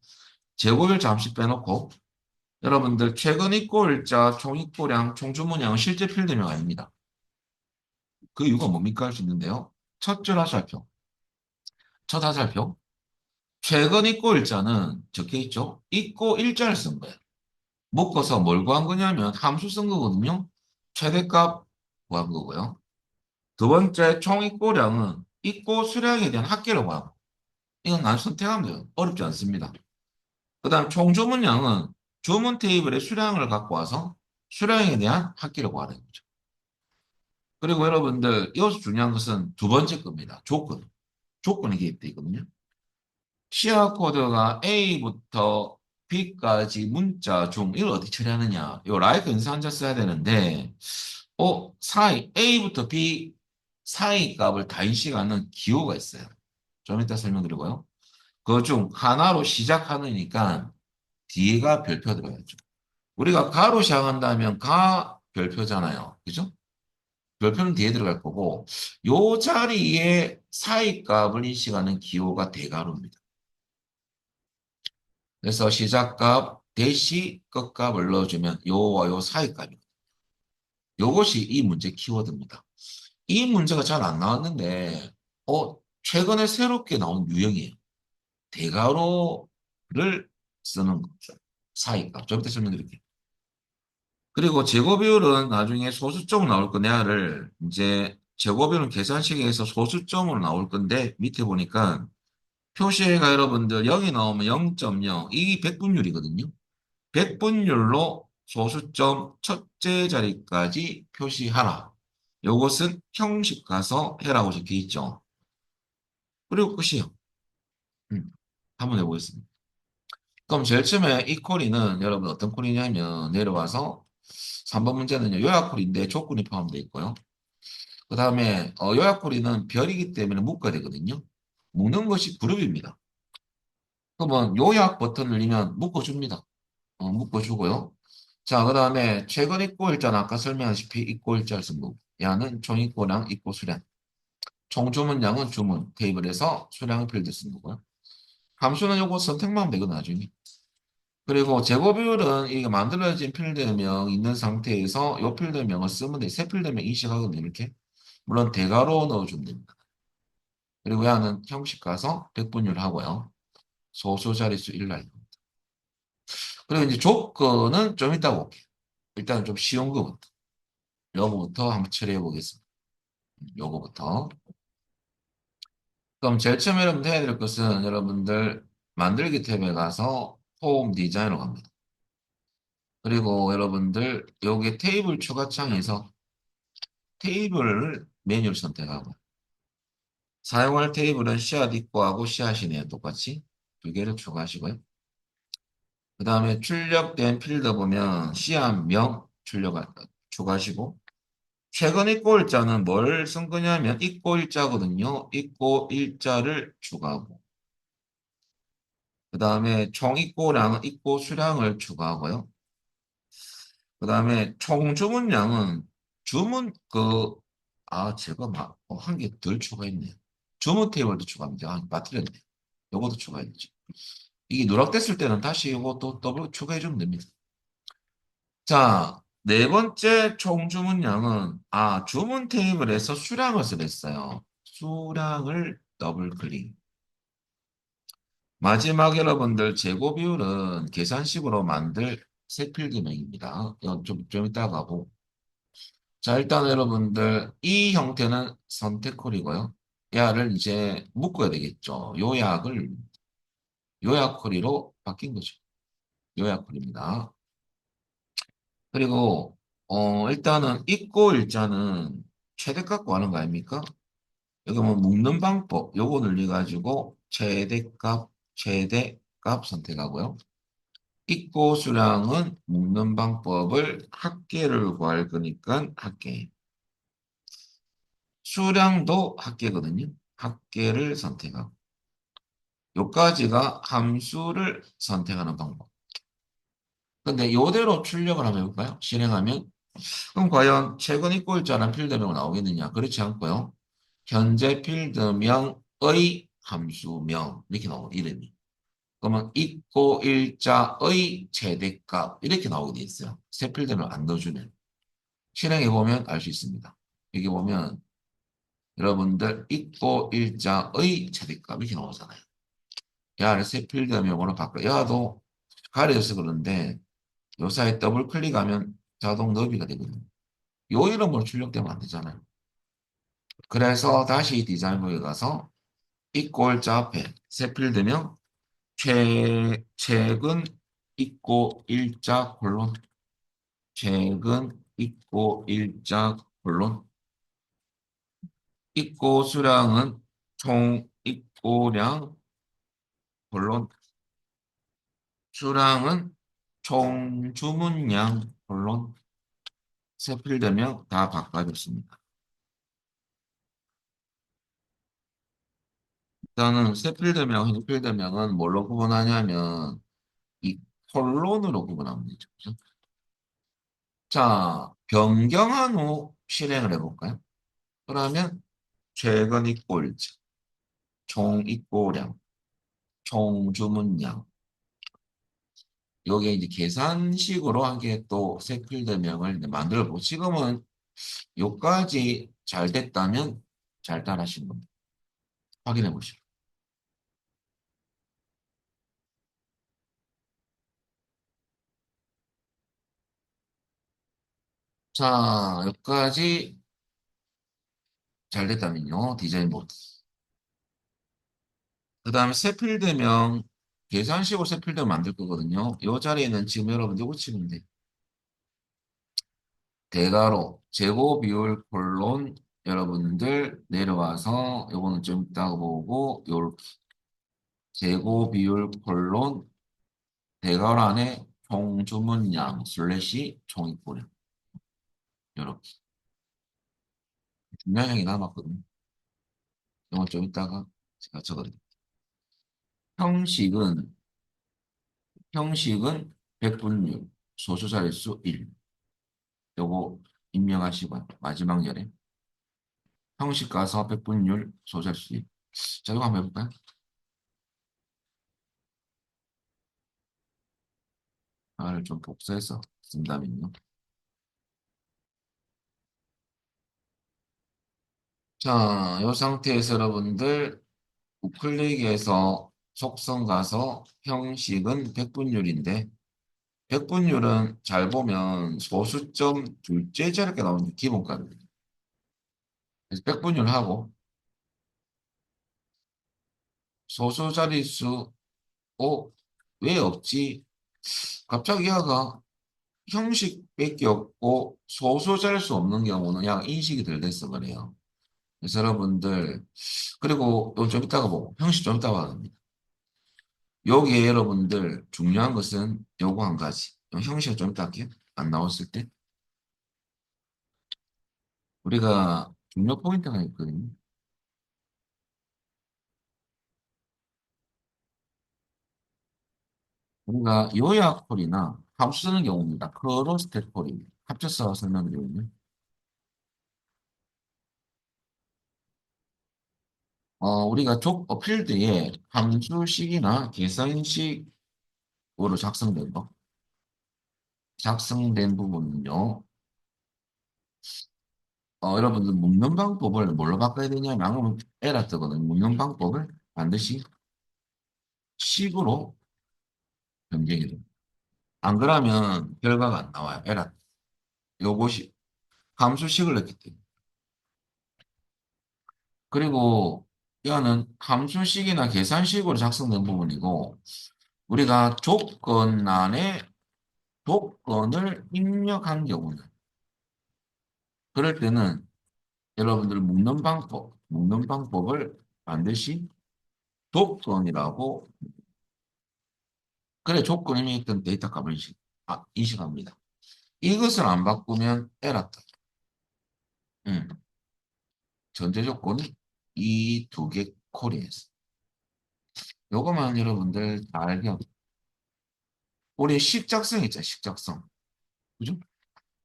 재고율 잠시 빼놓고 여러분들 최근 입고 일자, 총 입고량, 총 주문량은 실제 필드명 아닙니다. 그 이유가 뭡니까 할 수 있는데요. 첫 줄 하살표. 첫 하살표. 최근 입고 일자는 적혀 있죠. 입고 일자를 쓴 거예요. 묶어서 뭘 구한 거냐면 함수 쓴 거거든요. 최대값 구한 거고요. 두 번째 총 입고량은 입고 수량에 대한 합계를 구한 거. 이건 난 선택하면 돼요. 어렵지 않습니다. 그 다음 총 주문량은 주문 테이블의 수량을 갖고 와서 수량에 대한 합계를 구하는 거죠. 그리고 여러분들 여기서 중요한 것은 두 번째 겁니다. 조건. 조건이 개입되어 있거든요. 시야 코드가 A부터 B까지 문자 중 이걸 어떻게 처리하느냐. 요 라이크 연산자 써야 되는데 사이 A부터 B 사이 값을 다 인식하는 기호가 있어요. 좀 이따 설명드리고요. 그 중 하나로 시작하느니까 뒤가 별표 들어가죠. 우리가 가로 시작한다면 가 별표잖아요. 그죠? 별표는 뒤에 들어갈 거고 요 자리에 사이 값을 인식하는 기호가 대가로입니다. 그래서 시작값 대시 끝값을 넣어주면 요와 요 사이값입니다. 요것이 이 문제 키워드입니다. 이 문제가 잘 안 나왔는데 최근에 새롭게 나온 유형이에요. 대괄호를 쓰는 거죠. 사이값. 좀 이따 설명드릴게요. 그리고 제곱 비율은 나중에 소수점 나올 거냐를 이제 제곱 비율은 계산식에서 소수점으로 나올 건데 밑에 보니까 표시가 여러분들 0이 나오면 0.0 이 백분율이거든요. 백분율로 소수점 첫째 자리까지 표시하라. 요것은 형식 가서 해라고 적혀 있죠. 그리고 끝이요. 한번 해보겠습니다. 그럼 제일 처음에 이 콜이는 여러분 어떤 콜이냐면 내려와서 3번 문제는요. 요약 콜인데 조건이 포함되어 있고요. 그 다음에 요약 콜이는 별이기 때문에 묶어야 되거든요. 묶는 것이 그룹입니다. 그러면 요약 버튼을 누르면 묶어줍니다. 묶어주고요. 자, 그 다음에 최근 입고 일자는 아까 설명하시피 입고 일자를 쓴 거. 야는 종입고량 입고 수량. 총주문량은 주문 테이블에서 수량을 필드 쓴 거고요. 함수는 요거 선택만 하면 되거든 나중에. 그리고 재고 비율은 이게 만들어진 필드명 있는 상태에서 요 필드명을 쓰면 돼. 새 필드명 인식하거든요 이렇게. 물론 대괄호 넣어주면 됩니다. 그리고 야는 형식 가서 백분율 하고요. 소수 자릿수 1날. 그리고 이제 조건은 좀 이따 볼게요. 일단 좀 쉬운 거부터. 요거부터 한번 처리해 보겠습니다. 요거부터. 그럼 제일 처음에 여러분들 해야 될 것은 여러분들 만들기 탭에 가서 폼 디자인으로 갑니다. 그리고 여러분들 여기 테이블 추가 창에서 테이블 메뉴를 선택하고 사용할 테이블은 씨앗 입고하고 씨앗이네요. 똑같이 두 개를 추가하시고요. 그 다음에 출력된 필드 보면 씨앗명 추가하시고 최근 입고 일자는 뭘 쓴 거냐면 입고 일자거든요. 입고 일자를 추가하고 그 다음에 총 입고량은 입고 수량을 추가하고요. 그 다음에 총 주문량은 주문 제가 막 한 개 덜 추가했네요. 주문 테이블도 추가합니다. 빠뜨렸네. 요것도 추가했죠. 이게 누락됐을 때는 다시 이것도 더블 추가해주면 됩니다. 자, 네 번째 총 주문량은 주문 테이블에서 수량을 쓰랬어요. 수량을 더블 클릭. 마지막 여러분들 재고 비율은 계산식으로 만들 새 필드명입니다. 이건 좀 이따 가고. 자, 일단 여러분들 이 형태는 선택 콜이고요. 야를 이제 묶어야 되겠죠. 요약 콜이로 바뀐 거죠. 요약 콜입니다. 그리고 일단은 입고 일자는 최대값 구하는 거 아닙니까? 여기 뭐 묶는 방법 요거 눌려가지고 최대값 선택하고요. 입고 수량은 묶는 방법을 합계를 구할 거니까 합계. 수량도 합계거든요. 합계를 선택하고. 요까지가 함수를 선택하는 방법. 근데 요대로 출력을 한번 해볼까요? 실행하면. 그럼 과연 최근 입고 일자는 필드명은 나오겠느냐? 그렇지 않고요. 현재 필드명의 함수명 이렇게 나오고 이름이. 그러면 입고 일자의 최대값 이렇게 나오게 돼 있어요. 새 필드명 안 넣어주면. 실행해 보면 알 수 있습니다. 여기 보면 여러분들 입고 일자의 최대값 이렇게 나오잖아요. 야를 새 필드명으로 바꿔. 야도 가려서 그런데 요 사이에 더블 클릭하면 자동 너비가 되거든요. 요 이름으로 출력되면 안 되잖아요. 그래서 다시 디자인부에 가서 입고 일자 앞에 새 필드명 최근 입고 일자 콜론 최근 입고 일자 콜론 입고 수량은 총 입고량 콜론 수량은 총 주문량 콜론 새 필드명 다 바꿔줬습니다. 일단은 새 필드명, 흰 필드명은 뭘로 구분하냐면 이 콜론으로 구분하면 되죠. 그죠? 자, 변경한 후 실행을 해볼까요? 그러면 최근 입고일자, 총 입고량, 총 주문량. 요게 이제 계산식으로 한 개 또 새 필드명을 만들어 보고 지금은 요까지 잘 됐다면 잘 따라하시는 겁니다. 확인해 보시죠. 자, 여기까지 잘 됐다면요. 디자인 모드. 그 다음에 새 필드명, 계산식으로 새 필드명 만들 거거든요. 이 자리에는 지금 여러분 이거 치면 돼. 대괄호 제곱 비율 콜론 여러분들 내려와서 요거는 좀 이따가 보고 요렇게 제곱 비율 콜론 대괄호 안에 총 주문량 슬래시 총입고량 요렇게 중량형이 남았거든요. 이건 좀 이따가 제가 적어드릴게요. 형식은 형식은 백분율 소수 자릿수 1 요거 입력하시고요. 마지막 열에 형식 가서 백분율 소수 자릿수 1. 자 이거 한번 해볼까요? 말을 좀 복사해서 쓴다면요. 자, 이 상태에서 여러분들 우클릭에서 속성 가서 형식은 백분율인데 백분율은 잘 보면 소수점 둘째 자리가 나오는 게 기본값입니다. 그래서 백분율하고 소수 자릿수 왜 없지? 갑자기 얘가 형식밖에 없고 소수 자릿수 없는 경우는 그냥 인식이 덜 돼서 그래요. 그래서 여러분들 그리고 이거 좀 이따가 보고 형식 좀 이따가 합니다. 여기에 여러분들 중요한 것은 요거 한 가지. 형식을 좀 이따 할게요. 안 나왔을 때 우리가 중요 포인트가 있거든요. 우리가 요약풀이나 함수 쓰는 경우입니다. 크로스텍 폴이 합쳐서 설명드리거든요. 우리가 필드에 함수식이나 계산식으로 작성된 거, 작성된 부분은요. 여러분들 묶는 방법을 뭘로 바꿔야 되냐면 방금 에라 뜨거든요. 묶는 방법을 반드시 식으로 변경해야 됩니다. 안 그러면 결과가 안 나와요. 에라. 요것이 함수식을 넣기 때문에. 그리고 이거는 함수식이나 계산식으로 작성된 부분이고 우리가 조건 안에 조건을 입력한 경우는 그럴 때는 여러분들 묶는 방법을 반드시 조건이라고 그래 조건이 입력된 데이터 값을 인식합니다. 이것을 안 바꾸면 에러 떠요. 전제 조건이 이 두 개 콜이에서. 요거만 여러분들 다 알면 우리 식작성 있잖아요. 식작성. 그죠?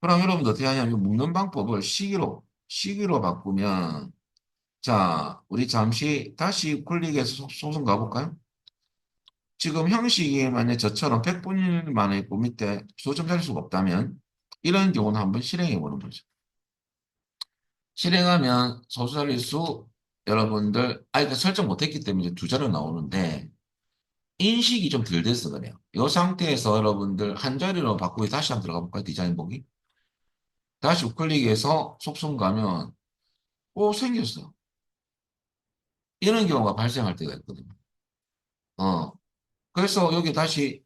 그럼 여러분들 어떻게 하냐면 묶는 방법을 시기로 바꾸면 자, 우리 잠시 다시 클릭해서 소송 가볼까요? 지금 형식이 만약 저처럼 100분만에 있고 밑에 소점 살 수가 없다면 이런 경우는 한번 실행해 보는 거죠. 실행하면 소수 자릿수 여러분들 그 설정 못했기 때문에 이제 두 자리로 나오는데 인식이 좀 덜 돼서 그래요. 이 상태에서 여러분들 한 자리로 바꾸기 다시 한번 들어가 볼까요? 디자인 보기. 다시 우클릭해서 속성 가면 생겼어요. 이런 경우가 발생할 때가 있거든요. 어. 그래서 여기 다시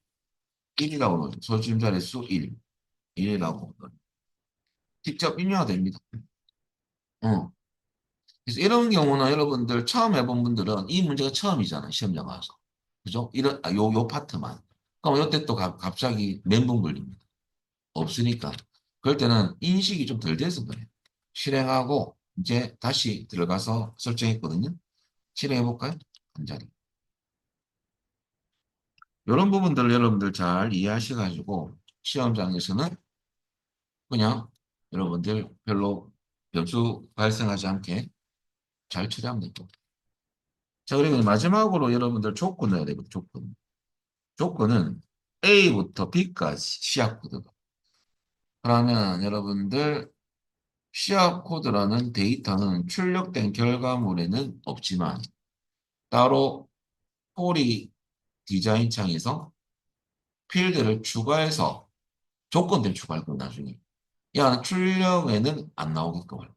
1이라고 넣어요. 소수점 자릿수 1. 1이라고 넣어요. 직접 입력이 됩니다. 어. 그래서 이런 경우는 여러분들 처음 해본 분들은 이 문제가 처음이잖아요. 시험장 가서. 그죠? 요 파트만. 그럼 이때 또 갑자기 멘붕 걸립니다. 없으니까. 그럴 때는 인식이 좀 덜 돼서 그래요. 실행하고 이제 다시 들어가서 설정했거든요. 실행해 볼까요? 한 자리. 이런 부분들을 여러분들 잘 이해하셔가지고 시험장에서는 그냥 여러분들 별로 변수 발생하지 않게 잘 처리하면 되고. 자, 그리고 마지막으로 여러분들 조건 넣어야 되거든요. 조건. 조건은 A부터 B까지 시약 코드가. 그러면 여러분들 시약 코드라는 데이터는 출력된 결과물에는 없지만 따로 폴이 디자인 창에서 필드를 추가해서 조건들 추가할 거예요, 나중에. 야, 출력에는 안 나오게끔 할 거예요.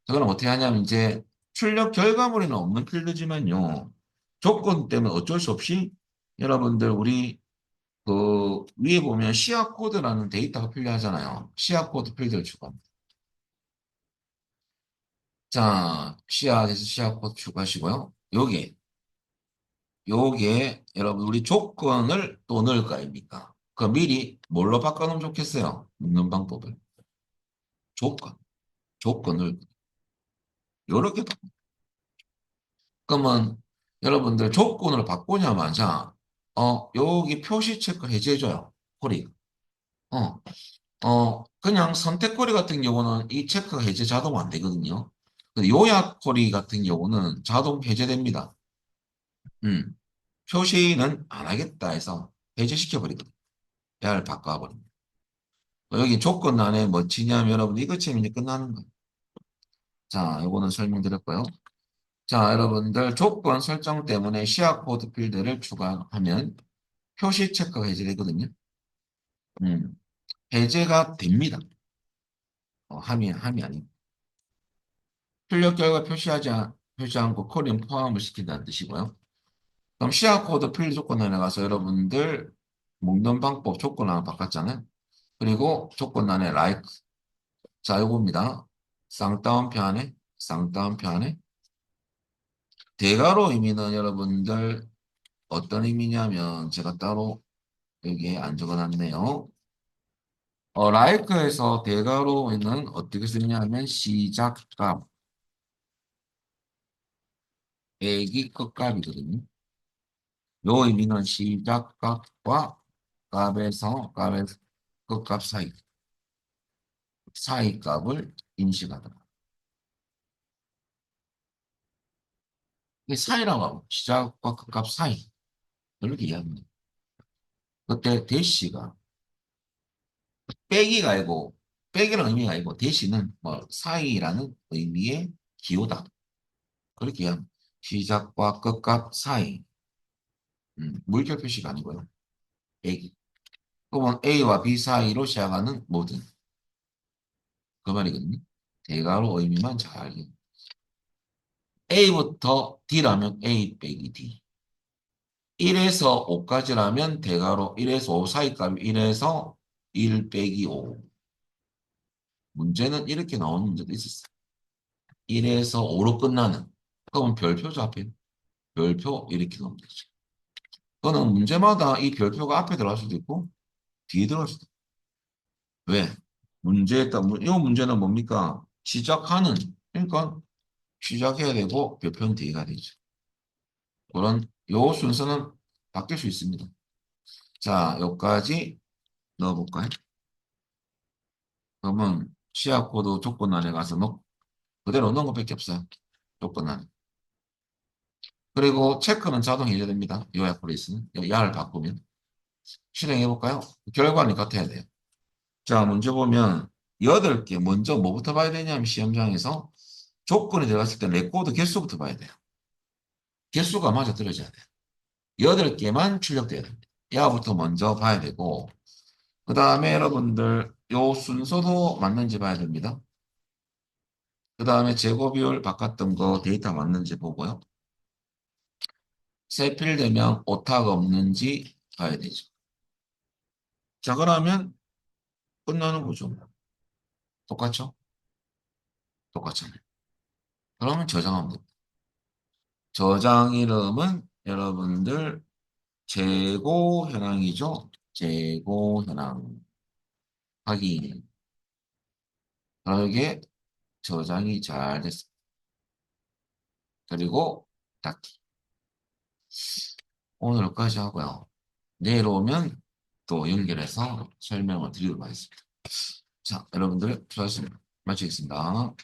자, 그럼 어떻게 하냐면 이제 출력 결과물에는 없는 필드지만요. 조건 때문에 어쩔 수 없이 여러분들 우리 그 위에 보면 시야 코드라는 데이터가 필요하잖아요. 시야 코드 필드를 추가합니다. 자, 시야에서 시야 코드 추가하시고요. 요게 여러분 우리 조건을 또 넣을 거 아닙니까? 그 미리 뭘로 바꿔놓으면 좋겠어요? 묻는 방법을. 조건, 조건을 요렇게 그러면 여러분들 조건을 바꾸자마자 여기 표시 체크 해제해줘요. 콜이. 어, 그냥 선택 쿼리 같은 경우는 이 체크가 해제 자동 안 되거든요. 근데 요약 쿼리 같은 경우는 자동 해제됩니다. 음, 표시는 안 하겠다 해서 해제시켜버리거든요. 얘를 바꿔버립니다. 여기 조건란에 뭐 치냐면 여러분 이거 치면 이제 끝나는 거예요. 자, 요거는 설명드렸고요. 자, 여러분들 조건 설정 때문에 시야 코드 필드를 추가하면 표시 체크가 해제되거든요. 음, 해제가 됩니다. 함이 아니고. 출력 결과 표시 않고 콜린 포함을 시킨다는 뜻이고요. 그럼 시야 코드 필드 조건에 나가서 여러분들 묶는 방법 조건 하나 바꿨잖아요. 그리고 조건란에 like. 자, 요겁니다. 쌍따옴표 안에 대괄호 의미는 여러분들 어떤 의미냐면 제가 따로 여기에 안 적어놨네요. like에서 대괄호에는 어떻게 쓰냐면 시작값, 빼기 끝값이거든요. 요 의미는 시작값과 값에서 끝값 사이 값을 인식하더라. 이게 사이라고 하고 시작과 끝값 사이 이렇게 이해합니다. 그때 대시가 빼기가 아니고 빼기라는 의미가 아니고 대시는 뭐 사이라는 의미의 기호다. 그렇게 이해합니다. 시작과 끝값 사이. 물결 표시가 아니고요. 빼기. 그러면 A와 B 사이로 시작하는 모든 그 말이거든요. 대괄호 의미만 잘 알게. A부터 D라면 A 빼기 D. 1에서 5까지라면 대괄호 1에서 5 사이 값이 1에서 1 빼기 5. 문제는 이렇게 나오는 문제도 있었어요. 1에서 5로 끝나는. 그러면 별표죠, 앞에. 별표 이렇게 넣으면 되죠. 그거는 문제마다 이 별표가 앞에 들어갈 수도 있고 뒤에 들어갈 수도 있고. 왜? 이 문제는 뭡니까? 시작하는. 그러니까 시작해야 되고 별표는 뒤가 되죠. 그런 요 순서는 바뀔 수 있습니다. 자, 여기까지 넣어볼까요? 그러면 시야 코드 조건 안에 가서 그대로 넣은 것밖에 없어요. 조건 안에. 그리고 체크는 자동 해제됩니다. 요약 프레이스는 야를 바꾸면 실행해 볼까요? 결과는 같아야 돼요. 자, 문제 보면 8개 먼저 뭐부터 봐야 되냐면 시험장에서 조건이 들어갔을 때 레코드 개수부터 봐야 돼요. 개수가 맞아 들어져야 돼요. 8개만 출력돼야 됩니다. 야부터 먼저 봐야 되고 그 다음에 여러분들 요 순서도 맞는지 봐야 됩니다. 그 다음에 재고 비율 바꿨던 거 데이터 맞는지 보고요. 세필되면 오타가 없는지 봐야 되죠. 자, 그러면 끝나는 거죠. 똑같죠? 똑같잖아요. 그러면 저장하면 됩니다. 저장 이름은 여러분들 재고 현황이죠. 재고 현황 확인. 그러게 저장이 잘 됐습니다. 그리고 닫기. 오늘 여기까지 하고요. 내일 오면 또 연결해서 설명을 드리도록 하겠습니다. 자, 여러분들 수고하셨습니다. 마치겠습니다.